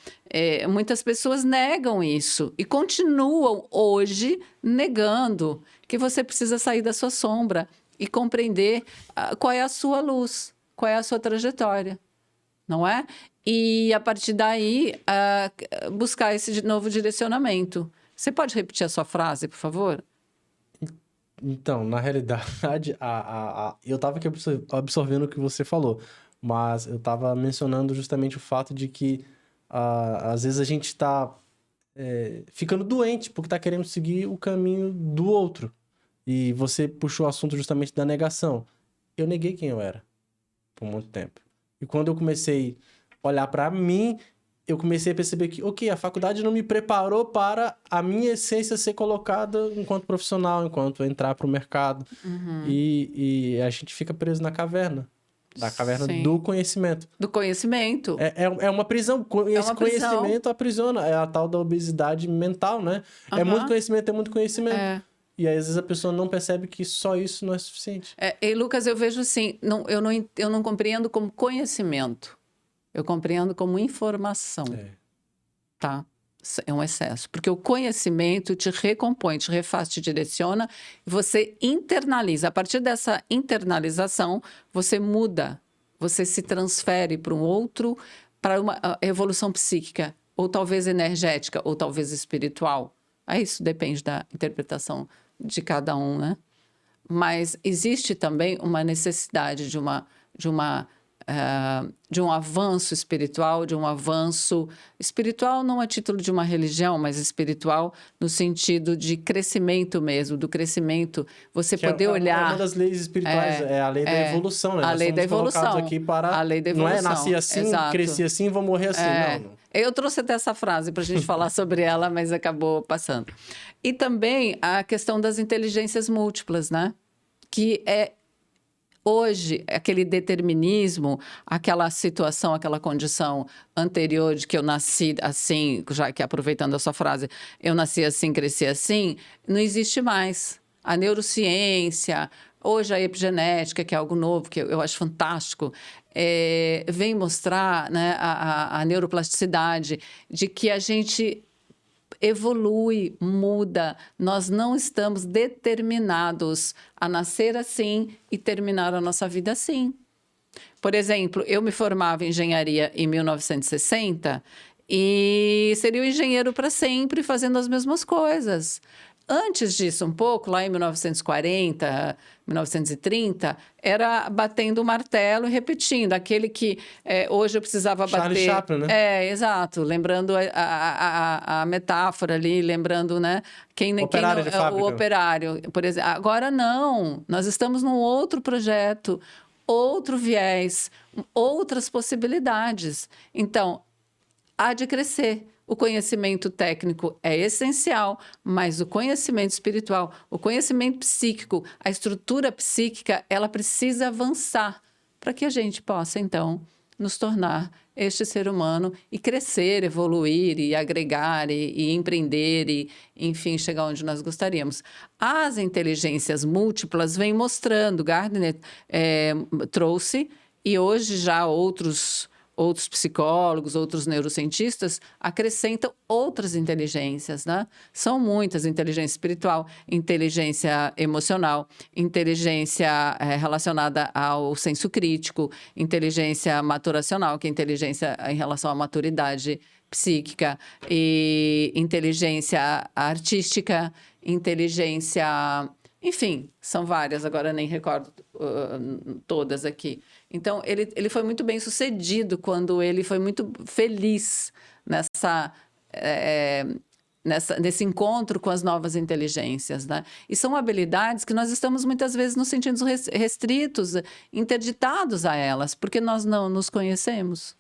Muitas pessoas negam isso e continuam hoje negando que você precisa sair da sua sombra e compreender qual é a sua luz, qual é a sua trajetória, não é? E, a partir daí, buscar esse novo direcionamento. Você pode repetir a sua frase, por favor? Então, na realidade, eu estava aqui absorvendo o que você falou, mas eu estava mencionando justamente o fato de que, às vezes, a gente está ficando doente porque está querendo seguir o caminho do outro. E você puxou o assunto justamente da negação. Eu neguei quem eu era por muito tempo. E quando eu comecei a olhar para mim, eu comecei a perceber que, ok, a faculdade não me preparou para a minha essência ser colocada enquanto profissional, enquanto entrar para o mercado. Uhum. E a gente fica preso na caverna. Da caverna Sim. do conhecimento. Do conhecimento. É uma prisão. Esse conhecimento aprisiona. É a tal da obesidade mental, né? Uhum. É muito conhecimento. E aí, às vezes, a pessoa não percebe que só isso não é suficiente. E, Lucas, eu vejo assim, eu não compreendo como conhecimento. Eu compreendo como informação, tá? É um excesso. Porque o conhecimento te recompõe, te refaz, te direciona, e você internaliza. A partir dessa internalização, você muda, você se transfere para para uma evolução psíquica, ou talvez energética, ou talvez espiritual. Aí isso depende da interpretação de cada um, né? Mas existe também uma necessidade de um avanço espiritual, não a título de uma religião, mas espiritual no sentido de crescimento mesmo, do crescimento, você poder olhar... É uma das leis espirituais, é a lei da evolução, né? A lei da evolução. Aqui para... A lei da evolução. Não é nasci assim, Exato. Cresci assim, vou morrer assim, não. Eu trouxe até essa frase para a gente falar sobre ela, mas acabou passando. E também a questão das inteligências múltiplas, né? Que Hoje, aquele determinismo, aquela situação, aquela condição anterior de que eu nasci assim, já que aproveitando a sua frase, eu nasci assim, cresci assim, não existe mais. A neurociência, hoje a epigenética, que é algo novo, que eu acho fantástico, vem mostrar, né, a neuroplasticidade de que a gente evolui, muda. Nós não estamos determinados a nascer assim e terminar a nossa vida assim. Por exemplo, eu me formava em engenharia em 1960 e seria um engenheiro para sempre fazendo as mesmas coisas. Antes disso, um pouco, lá em 1940, 1930, era batendo o martelo e repetindo. Aquele que hoje eu precisava Charlie bater... Chaplin, né? Exato. Lembrando a metáfora ali, lembrando, né? Operário de fábrica. O operário, por exemplo. Agora, não. Nós estamos num outro projeto, outro viés, outras possibilidades. Então, há de crescer. O conhecimento técnico é essencial, mas o conhecimento espiritual, o conhecimento psíquico, a estrutura psíquica, ela precisa avançar para que a gente possa, então, nos tornar este ser humano e crescer, evoluir e agregar e empreender e, enfim, chegar onde nós gostaríamos. As inteligências múltiplas vêm mostrando, Gardner trouxe, e hoje já outros psicólogos, outros neurocientistas acrescentam outras inteligências, né? São muitas: inteligência espiritual, inteligência emocional, inteligência relacionada ao senso crítico, inteligência maturacional, que é inteligência em relação à maturidade psíquica, e inteligência artística, inteligência... Enfim, são várias, agora nem recordo todas aqui. Então, ele foi muito bem sucedido quando ele foi muito feliz nesse encontro com as novas inteligências, né? E são habilidades que nós estamos muitas vezes nos sentindo restritos, interditados a elas, porque nós não nos conhecemos.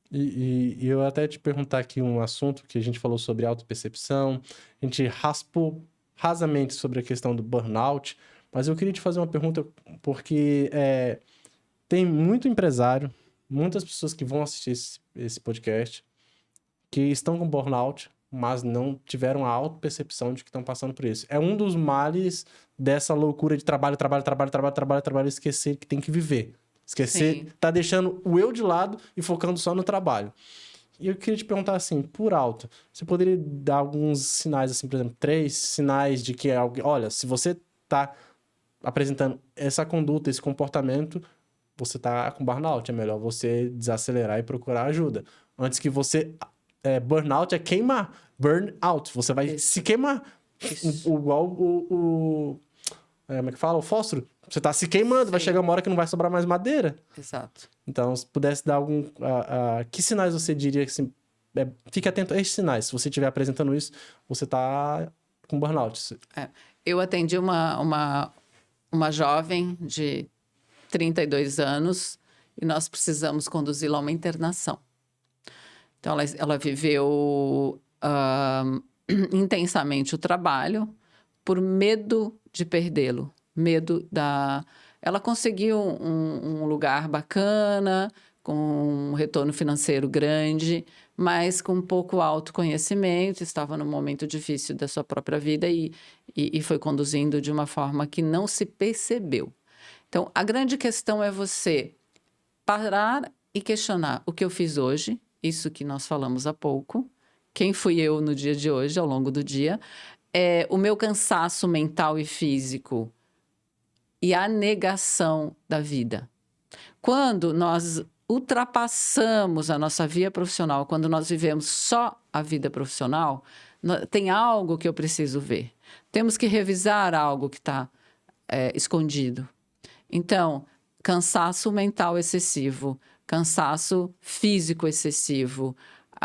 E eu até te perguntar aqui um assunto que a gente falou sobre autopercepção, a gente raspou rasamente sobre a questão do burnout, mas eu queria te fazer uma pergunta, porque tem muito empresário, muitas pessoas que vão assistir esse podcast, que estão com burnout, mas não tiveram a autopercepção de que estão passando por isso. É um dos males dessa loucura de trabalho, esquecer que tem que viver. Esquecer, Sim. Tá deixando o eu de lado e focando só no trabalho. E eu queria te perguntar assim, por alto, você poderia dar alguns sinais, assim, por exemplo, 3 sinais de que é algo... Olha, se você tá apresentando essa conduta, esse comportamento, você tá com burnout, é melhor você desacelerar e procurar ajuda. Antes que você... burnout é queimar. Burnout, você vai se queimar. Igual como é que fala? O fósforo. Você tá se queimando, Sim. Vai chegar uma hora que não vai sobrar mais madeira. Exato. Então, se pudesse dar algum... que sinais você diria que... Assim, fique atento a esses sinais. Se você estiver apresentando isso, você tá com burnout. Eu atendi uma jovem de 32 anos e nós precisamos conduzi-la a uma internação. Então, ela viveu intensamente o trabalho por medo de perdê-lo. Ela conseguiu um lugar bacana, com um retorno financeiro grande, mas com pouco autoconhecimento, estava num momento difícil da sua própria vida e foi conduzindo de uma forma que não se percebeu. Então, a grande questão é você parar e questionar o que eu fiz hoje, isso que nós falamos há pouco, quem fui eu no dia de hoje, ao longo do dia, o meu cansaço mental e físico e a negação da vida. Quando nós ultrapassamos a nossa via profissional, quando nós vivemos só a vida profissional, tem algo que eu preciso ver. Temos que revisar algo que está escondido. Então, cansaço mental excessivo, cansaço físico excessivo,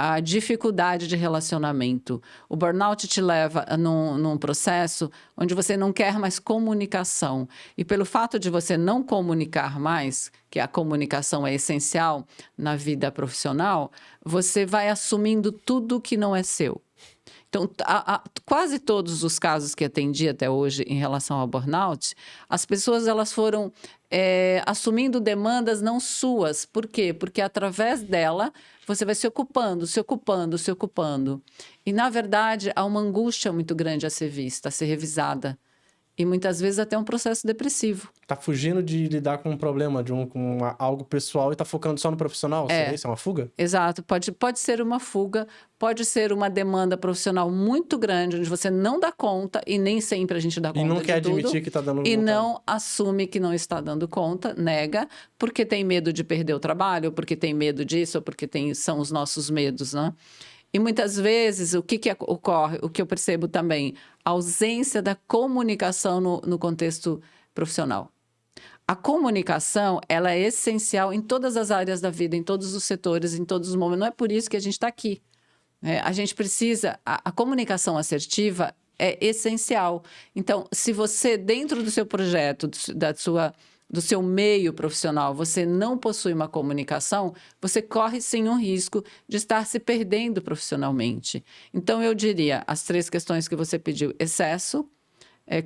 a dificuldade de relacionamento. O burnout te leva num processo onde você não quer mais comunicação. E pelo fato de você não comunicar mais, que a comunicação é essencial na vida profissional, você vai assumindo tudo que não é seu. Então, quase todos os casos que atendi até hoje em relação ao burnout, as pessoas elas foram assumindo demandas não suas. Por quê? Porque através dela você vai se ocupando, se ocupando, se ocupando. E, na verdade, há uma angústia muito grande a ser vista, a ser revisada. E muitas vezes até um processo depressivo. Tá fugindo de lidar com um problema, com algo pessoal e tá focando só no profissional? Seria isso? É uma fuga? Exato. Pode ser uma fuga, pode ser uma demanda profissional muito grande, onde você não dá conta, e nem sempre a gente dá conta de tudo. E não quer admitir que tá dando conta. E não assume que não está dando conta, nega, porque tem medo de perder o trabalho, porque tem medo disso, ou porque são os nossos medos, né? E muitas vezes, o que ocorre, o que eu percebo também, a ausência da comunicação no contexto profissional. A comunicação, ela é essencial em todas as áreas da vida, em todos os setores, em todos os momentos. Não é por isso que a gente está aqui. A gente precisa... A comunicação assertiva é essencial. Então, se você, dentro do seu projeto, do seu meio profissional, você não possui uma comunicação, você corre sim um risco de estar se perdendo profissionalmente. Então, eu diria, as 3 questões que você pediu: excesso,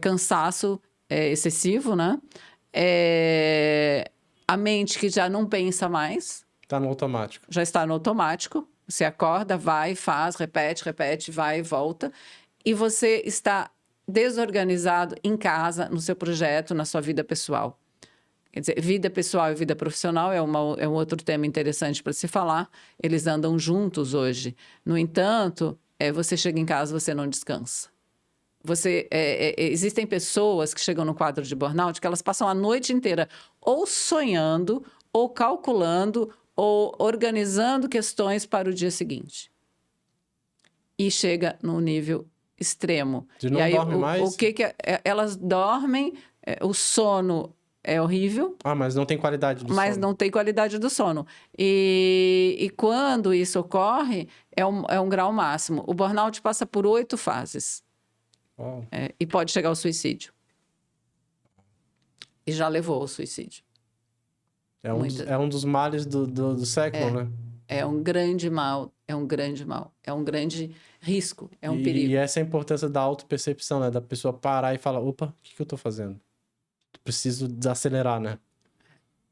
cansaço excessivo, né? A mente que já não pensa mais. Está no automático. Já está no automático. Você acorda, vai, faz, repete, vai e volta. E você está desorganizado em casa, no seu projeto, na sua vida pessoal. Quer dizer, vida pessoal e vida profissional é um outro tema interessante para se falar. Eles andam juntos hoje. No entanto, você chega em casa, você não descansa. Existem pessoas que chegam no quadro de burnout que elas passam a noite inteira ou sonhando, ou calculando, ou organizando questões para o dia seguinte. E chega num nível extremo. De não dorme mais? Elas dormem, o sono é horrível. Mas não tem qualidade do sono. Mas não tem qualidade do sono. E quando isso ocorre, é um grau máximo. O burnout passa por 8 fases. E pode chegar ao suicídio. E já levou ao suicídio. É um dos males do século, né? É um grande mal, é um grande risco, é um perigo. E essa é a importância da autopercepção, né? Da pessoa parar e falar: opa, o que eu tô fazendo? Preciso desacelerar, né?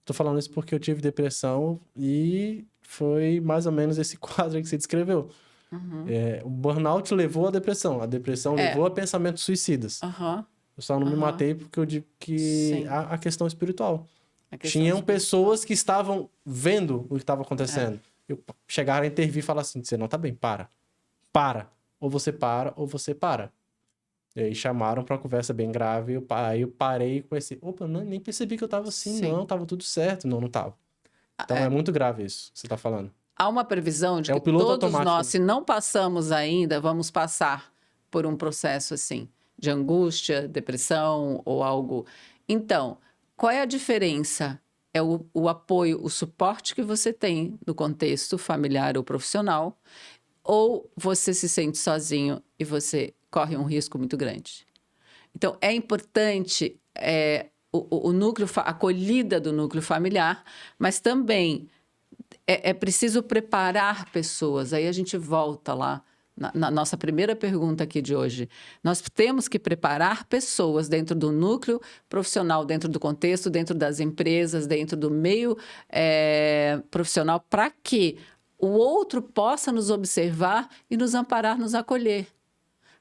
Tô falando isso porque eu tive depressão e foi mais ou menos esse quadro aí que você descreveu. Uhum. O burnout levou à depressão. A depressão levou a pensamentos suicidas. Uhum. Eu só não me matei porque eu digo que a questão espiritual. Tinham pessoas que estavam vendo o que estava acontecendo. Chegaram a intervir e falar assim: você não tá bem, para. Ou você para, ou você para. E aí chamaram para uma conversa bem grave. Aí eu parei com esse: opa, nem percebi que eu tava assim, não, tava tudo certo. Não tava. Então é muito grave isso que você tá falando. Há uma previsão de que todos nós, se não passamos ainda, vamos passar por um processo assim, de angústia, depressão ou algo. Então, qual é a diferença? É o apoio, o suporte que você tem no contexto familiar ou profissional, ou você se sente sozinho e você corre um risco muito grande. Então, é importante o núcleo, a acolhida do núcleo familiar, mas também é preciso preparar pessoas. Aí a gente volta lá na nossa primeira pergunta aqui de hoje. Nós temos que preparar pessoas dentro do núcleo profissional, dentro do contexto, dentro das empresas, dentro do meio profissional, para que o outro possa nos observar e nos amparar, nos acolher.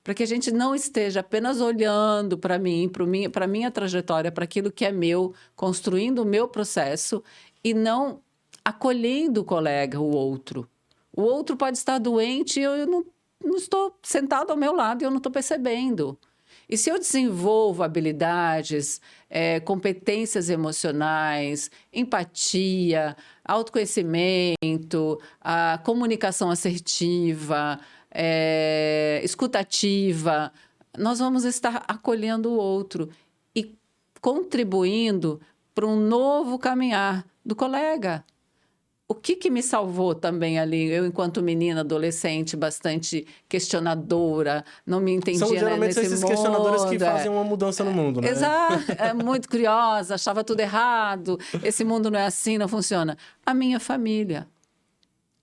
Para que a gente não esteja apenas olhando para mim, para a minha trajetória, para aquilo que é meu, construindo o meu processo e não acolhendo o colega, o outro. O outro pode estar doente e eu não estou sentado ao meu lado e eu não estou percebendo. E se eu desenvolvo habilidades, competências emocionais, empatia, autoconhecimento, a comunicação assertiva, escutativa, nós vamos estar acolhendo o outro e contribuindo para um novo caminhar do colega. O que me salvou também ali, eu enquanto menina, adolescente, bastante questionadora, não me entendia nesse mundo. São geralmente esses questionadores que fazem uma mudança no mundo, né? Exato, muito curiosa, achava tudo errado, esse mundo não é assim, não funciona. A minha família.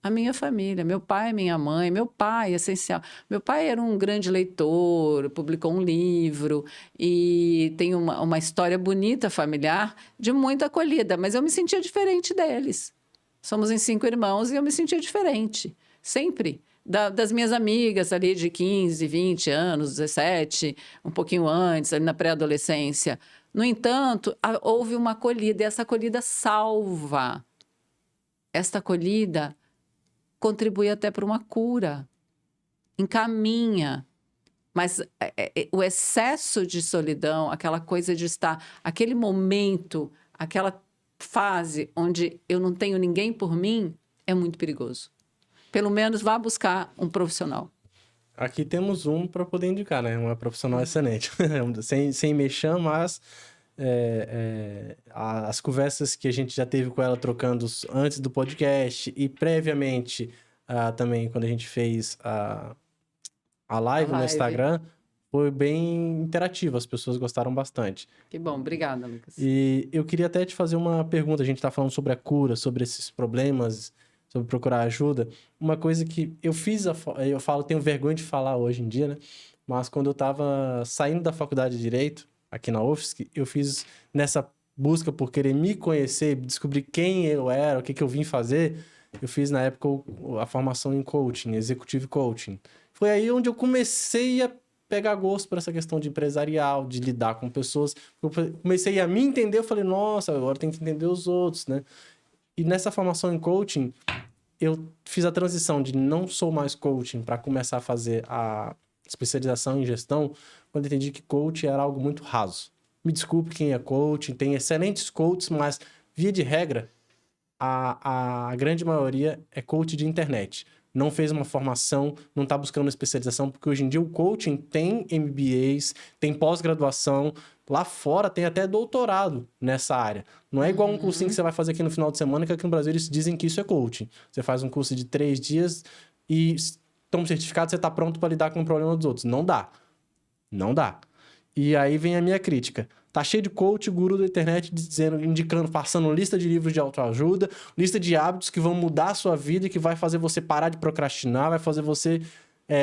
A minha família, meu pai, minha mãe, meu pai, essencial. Meu pai era um grande leitor, publicou um livro e tem uma história bonita familiar de muita acolhida, mas eu me sentia diferente deles. Somos em 5 irmãos e eu me sentia diferente, sempre. Das minhas amigas ali de 15, 20 anos, 17, um pouquinho antes, ali na pré-adolescência. No entanto, houve uma acolhida e essa acolhida salva. Esta acolhida contribui até para uma cura, encaminha. Mas o excesso de solidão, aquela coisa de estar, aquele momento, aquela fase onde eu não tenho ninguém por mim, é muito perigoso. Pelo menos vá buscar um profissional. Aqui temos um para poder indicar, né? Uma profissional excelente. sem mexer, mas as conversas que a gente já teve com ela trocando antes do podcast e previamente também quando a gente fez a live no Instagram, foi bem interativo, as pessoas gostaram bastante. Que bom, obrigada, Lucas. E eu queria até te fazer uma pergunta, a gente está falando sobre a cura, sobre esses problemas, sobre procurar ajuda. Uma coisa que eu fiz, eu falo, tenho vergonha de falar hoje em dia, né? Mas quando eu estava saindo da faculdade de Direito, aqui na UFSC, eu fiz nessa busca por querer me conhecer, descobrir quem eu era, o que eu vim fazer, eu fiz na época a formação em coaching, executive coaching. Foi aí onde eu comecei a pegar gosto por essa questão de empresarial, de lidar com pessoas. Eu comecei a me entender, eu falei, nossa, agora tem que entender os outros, né? E nessa formação em coaching, eu fiz a transição de não sou mais coaching para começar a fazer a especialização em gestão, quando eu entendi que coaching era algo muito raso. Me desculpe quem é coaching, tem excelentes coaches, mas, via de regra, a grande maioria é coach de internet. Não fez uma formação, não está buscando uma especialização, porque hoje em dia o coaching tem MBAs, tem pós-graduação, lá fora tem até doutorado nessa área. Não é igual um cursinho que você vai fazer aqui no final de semana, que aqui no Brasil eles dizem que isso é coaching. Você faz um curso de 3 dias e toma certificado, você está pronto para lidar com o problema dos outros. Não dá. Não dá. E aí vem a minha crítica. Tá cheio de coach, guru da internet dizendo, indicando, passando lista de livros de autoajuda, lista de hábitos que vão mudar a sua vida e que vai fazer você parar de procrastinar, vai fazer você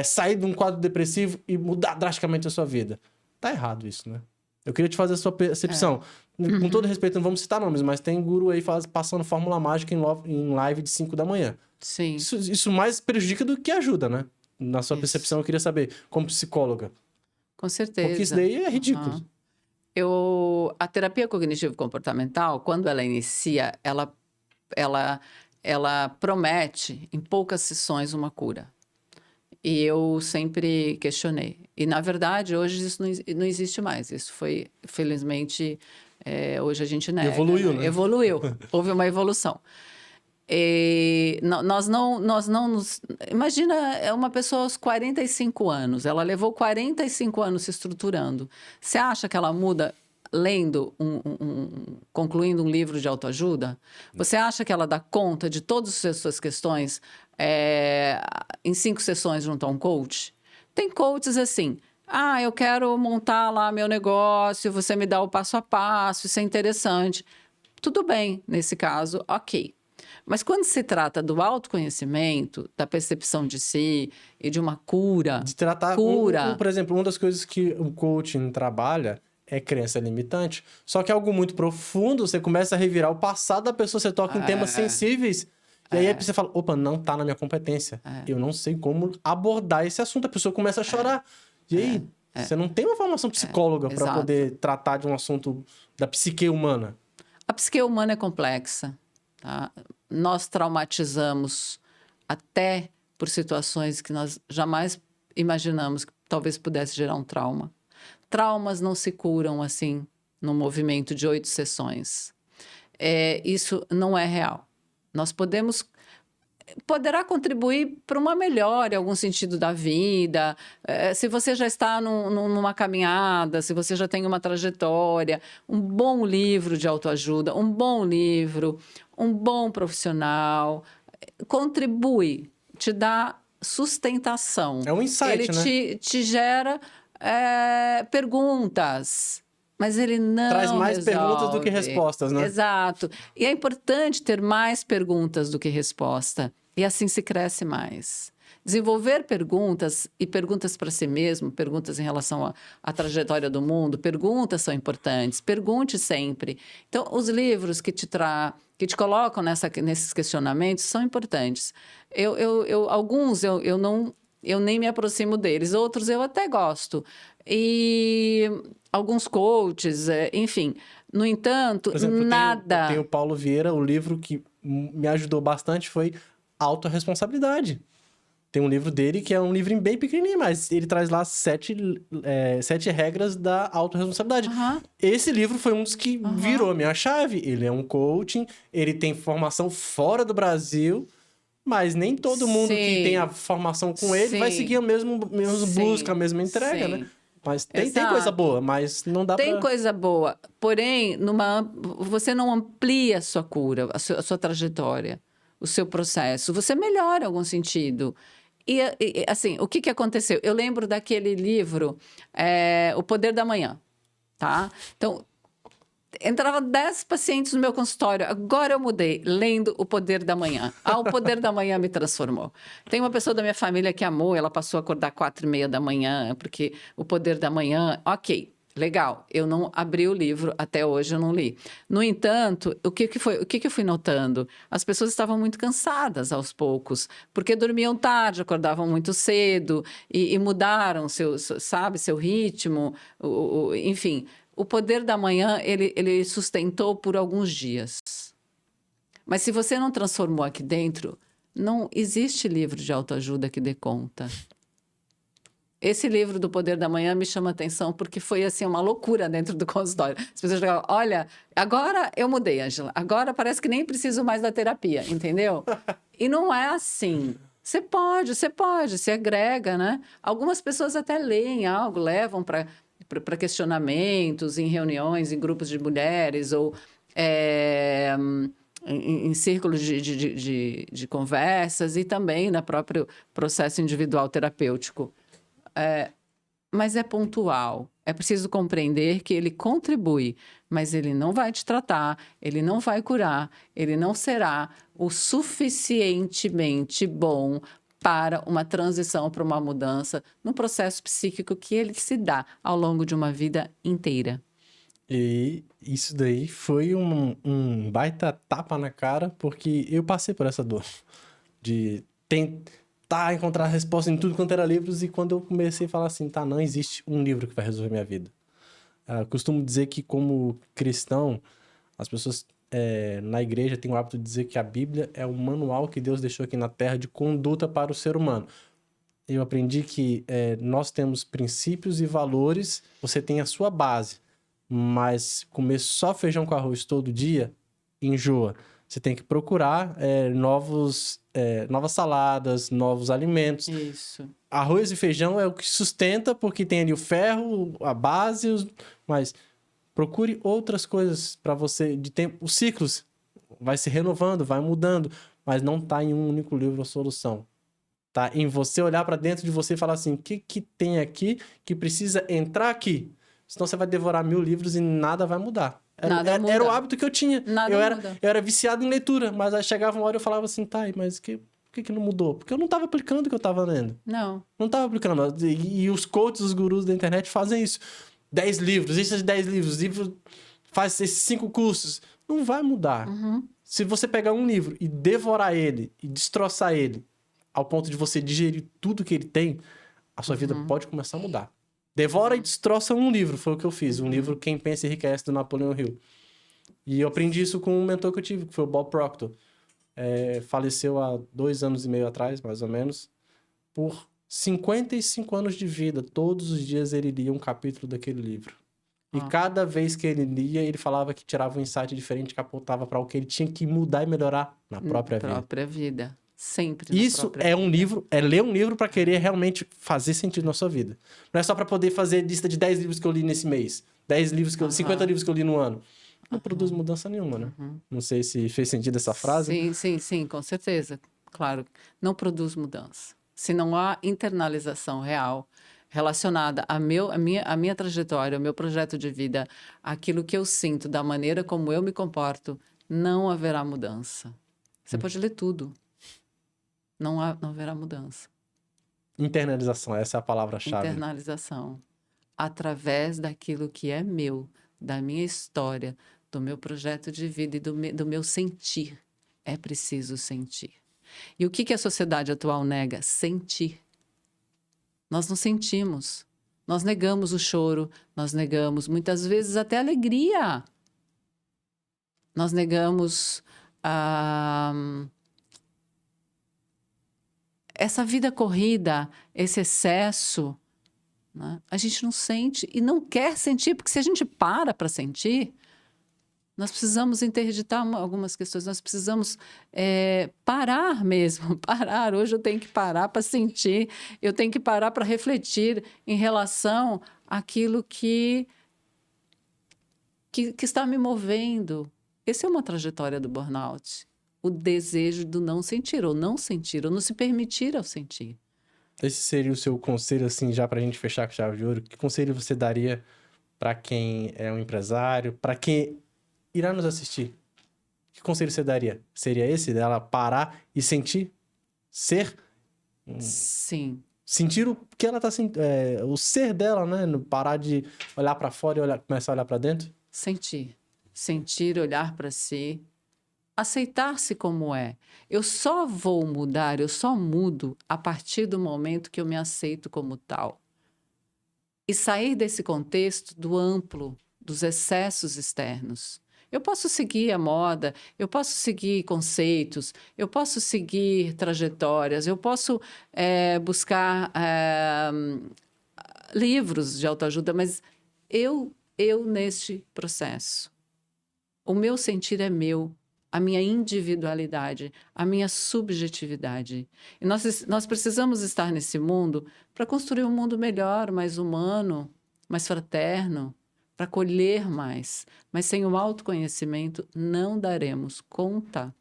sair de um quadro depressivo e mudar drasticamente a sua vida. Tá errado isso, né? Eu queria te fazer a sua percepção. Com todo respeito, não vamos citar nomes, mas tem guru aí passando fórmula mágica em live de 5 da manhã. Sim. Isso mais prejudica do que ajuda, né? Na sua percepção, eu queria saber, como psicóloga. Com certeza. Porque isso daí é ridículo. A terapia cognitivo-comportamental, quando ela inicia, ela promete, em poucas sessões, uma cura. E eu sempre questionei. E, na verdade, hoje isso não existe mais. Isso foi, felizmente, hoje a gente nega. Evoluiu, né? Evoluiu. Houve uma evolução. E nós não nos... Imagina, é uma pessoa aos 45 anos. Ela levou 45 anos se estruturando. Você acha que ela muda lendo, concluindo um livro de autoajuda? Você acha que ela dá conta de todas as suas questões em 5 sessões junto a um coach? Tem coaches assim... eu quero montar lá meu negócio, você me dá o passo a passo, isso é interessante. Tudo bem, nesse caso, ok. Mas quando se trata do autoconhecimento, da percepção de si e de uma cura... De tratar... por exemplo, uma das coisas que o coaching trabalha é crença limitante. Só que é algo muito profundo, você começa a revirar o passado da pessoa, você toca em temas sensíveis. E aí você fala, opa, não tá na minha competência. Eu não sei como abordar esse assunto. A pessoa começa a chorar. E aí, você não tem uma formação psicóloga para poder tratar de um assunto da psique humana. A psique humana é complexa. Tá? Nós traumatizamos até por situações que nós jamais imaginamos que talvez pudesse gerar um trauma. Traumas não se curam assim, num movimento de 8 sessões. Isso não é real. Nós poderá contribuir para uma melhora em algum sentido da vida. Se você já está numa caminhada, se você já tem uma trajetória, um bom livro de autoajuda, um bom livro, um bom profissional, contribui, te dá sustentação. É um insight, né? Ele te gera perguntas. Mas ele não traz mais resolve. Perguntas do que respostas, né? Exato. E é importante ter mais perguntas do que resposta. E assim se cresce mais. Desenvolver perguntas, e perguntas para si mesmo, perguntas em relação à trajetória do mundo, perguntas são importantes, pergunte sempre. Então, os livros que te colocam nesses questionamentos são importantes. Alguns eu nem me aproximo deles, outros eu até gosto. E alguns coaches, enfim. No entanto, por exemplo, nada... Eu tenho o Paulo Vieira, o livro que me ajudou bastante foi Autorresponsabilidade. Tem um livro dele que é um livrinho bem pequenininho, mas ele traz lá 7 regras da autorresponsabilidade. Esse livro foi um dos que virou a minha chave. Ele é um coaching, ele tem formação fora do Brasil, mas nem todo mundo que tem a formação com ele vai seguir a mesma busca, a mesma entrega, né? Mas tem coisa boa, mas não dá Tem coisa boa, porém, você não amplia a sua cura, a sua trajetória, o seu processo. Você melhora em algum sentido. E assim, o que aconteceu? Eu lembro daquele livro, O Poder da Manhã, tá? Então, entrava 10 pacientes no meu consultório. Agora eu mudei, lendo O Poder da Manhã. O Poder da Manhã me transformou. Tem uma pessoa da minha família que amou, ela passou a acordar 4h30 da manhã, porque O Poder da Manhã, ok. Legal, eu não abri o livro, até hoje eu não li. No entanto, o que eu fui notando? As pessoas estavam muito cansadas aos poucos, porque dormiam tarde, acordavam muito cedo e mudaram seu ritmo, enfim. O Poder da Manhã, ele sustentou por alguns dias. Mas se você não transformou aqui dentro, não existe livro de autoajuda que dê conta. Esse livro do Poder da Manhã me chama a atenção porque foi assim uma loucura dentro do consultório. As pessoas chegavam, olha, agora eu mudei, Ângela. Agora parece que nem preciso mais da terapia, entendeu? E não é assim. Você pode, se agrega, né? Algumas pessoas até leem algo, levam para questionamentos, em reuniões, em grupos de mulheres ou em círculos de conversas e também no próprio processo individual terapêutico. Mas é pontual. É preciso compreender que ele contribui, mas ele não vai te tratar, ele não vai curar, ele não será o suficientemente bom para uma transição, para uma mudança no processo psíquico que ele se dá ao longo de uma vida inteira. E isso daí foi um baita tapa na cara, porque eu passei por essa dor de encontrar resposta em tudo quanto era livros, e quando eu comecei a falar assim, não existe um livro que vai resolver minha vida. Costumo dizer que, como cristão, as pessoas na igreja têm o hábito de dizer que a Bíblia é o manual que Deus deixou aqui na Terra de conduta para o ser humano. Eu aprendi que nós temos princípios e valores, você tem a sua base, mas comer só feijão com arroz todo dia enjoa. Você tem que procurar novas saladas, novos alimentos. Isso. Arroz e feijão é o que sustenta, porque tem ali o ferro, a base, mas procure outras coisas para você de tempo. Os ciclos vai se renovando, vai mudando, mas não está em um único livro a solução. Tá em você olhar para dentro de você e falar assim, o que tem aqui que precisa entrar aqui? Senão você vai devorar 1000 livros e nada vai mudar. Era o hábito que eu tinha. Eu era viciado em leitura, mas aí chegava uma hora e eu falava assim, mas por que não mudou? Porque eu não estava aplicando o que eu estava lendo. Não estava aplicando. E os coaches, os gurus da internet fazem isso. 10 livros, esses 10 livros, faz esses 5 cursos. Não vai mudar. Se você pegar um livro e devorar ele, e destroçar ele, ao ponto de você digerir tudo que ele tem, a sua vida pode começar a mudar. Devora e destroça um livro, foi o que eu fiz. Um livro, Quem Pensa Enriquece, do Napoleon Hill. E eu aprendi isso com um mentor que eu tive, que foi o Bob Proctor. Faleceu há 2 anos e meio atrás, mais ou menos. Por 55 anos de vida, todos os dias ele lia um capítulo daquele livro. E cada vez que ele lia, ele falava que tirava um insight diferente, que apontava para o que ele tinha que mudar e melhorar na própria vida. Sempre. Isso é um livro, ler um livro para querer realmente fazer sentido na sua vida. Não é só para poder fazer lista de 10 livros que eu li nesse mês, 50 livros que eu li no ano. Não produz mudança nenhuma, né? Não sei se fez sentido essa frase. Sim, com certeza. Claro, não produz mudança. Se não há internalização real relacionada a minha trajetória, ao meu projeto de vida, aquilo que eu sinto, da maneira como eu me comporto, não haverá mudança. Você pode ler tudo. não haverá mudança. Internalização, essa é a palavra-chave. Internalização. Através daquilo que é meu, da minha história, do meu projeto de vida e do meu sentir. É preciso sentir. E o que a sociedade atual nega? Sentir. Nós não sentimos. Nós negamos o choro, nós negamos muitas vezes até a alegria. Nós negamos essa vida corrida, esse excesso, né? A gente não sente e não quer sentir, porque se a gente para sentir, nós precisamos interditar algumas questões, nós precisamos parar mesmo, parar. Hoje eu tenho que parar para sentir, eu tenho que parar para refletir em relação àquilo que está me movendo. Essa é uma trajetória do burnout. O desejo do não sentir, ou não se permitir ao sentir. Esse seria o seu conselho, assim, já pra gente fechar com chave de ouro? Que conselho você daria para quem é um empresário, para quem irá nos assistir? Que conselho você daria? Seria esse, dela parar e sentir? Ser? Sim. Sentir o que ela tá sentindo, o ser dela, né? Parar de olhar para fora e começar a olhar para dentro? Sentir. Sentir, olhar para si. Aceitar-se como é. Eu só vou mudar, eu só mudo a partir do momento que eu me aceito como tal. E sair desse contexto do amplo, dos excessos externos. Eu posso seguir a moda, eu posso seguir conceitos, eu posso seguir trajetórias, eu posso buscar livros de autoajuda, mas eu neste processo. O meu sentir é meu. A minha individualidade, a minha subjetividade. E nós precisamos estar nesse mundo para construir um mundo melhor, mais humano, mais fraterno, para colher mais. Mas sem o autoconhecimento, não daremos conta.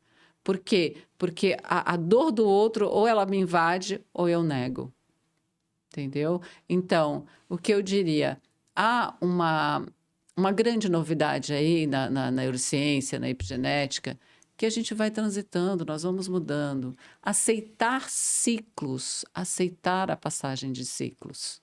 Por quê? Porque a dor do outro, ou ela me invade, ou eu nego. Entendeu? Então, o que eu diria? Há uma grande novidade aí na neurociência, na epigenética, que a gente vai transitando, nós vamos mudando. Aceitar ciclos, aceitar a passagem de ciclos.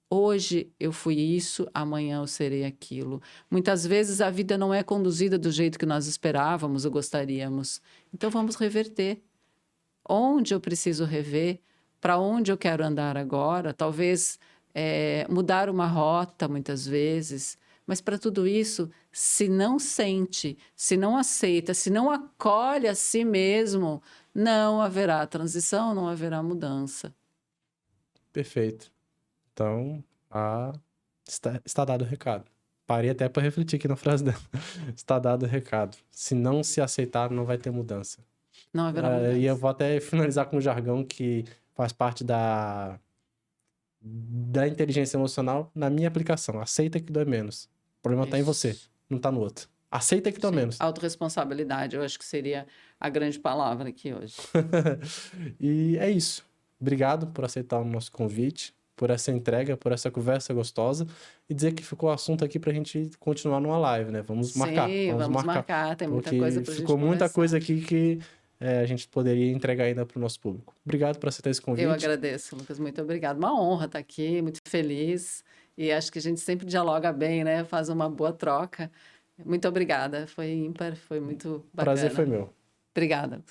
Hoje eu fui isso, amanhã eu serei aquilo. Muitas vezes a vida não é conduzida do jeito que nós esperávamos ou gostaríamos. Então vamos reverter. Onde eu preciso rever? Para onde eu quero andar agora? Talvez mudar uma rota, muitas vezes. Mas para tudo isso, se não sente, se não aceita, se não acolhe a si mesmo, não haverá transição, não haverá mudança. Perfeito. Então, está dado o recado. Parei até para refletir aqui na frase dela. Está dado o recado. Se não se aceitar, não vai ter mudança. Não haverá mudança. E eu vou até finalizar com um jargão que faz parte da inteligência emocional na minha aplicação. Aceita que dói menos. O problema está em você, não está no outro. Aceita que dói menos. Autorresponsabilidade, eu acho que seria a grande palavra aqui hoje. E é isso. Obrigado por aceitar o nosso convite, por essa entrega, por essa conversa gostosa e dizer que ficou assunto aqui pra gente continuar numa live, né? Vamos marcar. Vamos marcar. Tem muita coisa pra gente ficou muita coisa aqui que a gente poderia entregar ainda pro nosso público. Obrigado por aceitar esse convite. Eu agradeço, Lucas. Muito obrigado. Uma honra estar aqui, muito feliz. E acho que a gente sempre dialoga bem, né? Faz uma boa troca. Muito obrigada. Foi ímpar, foi muito bacana. Prazer foi meu. Obrigada.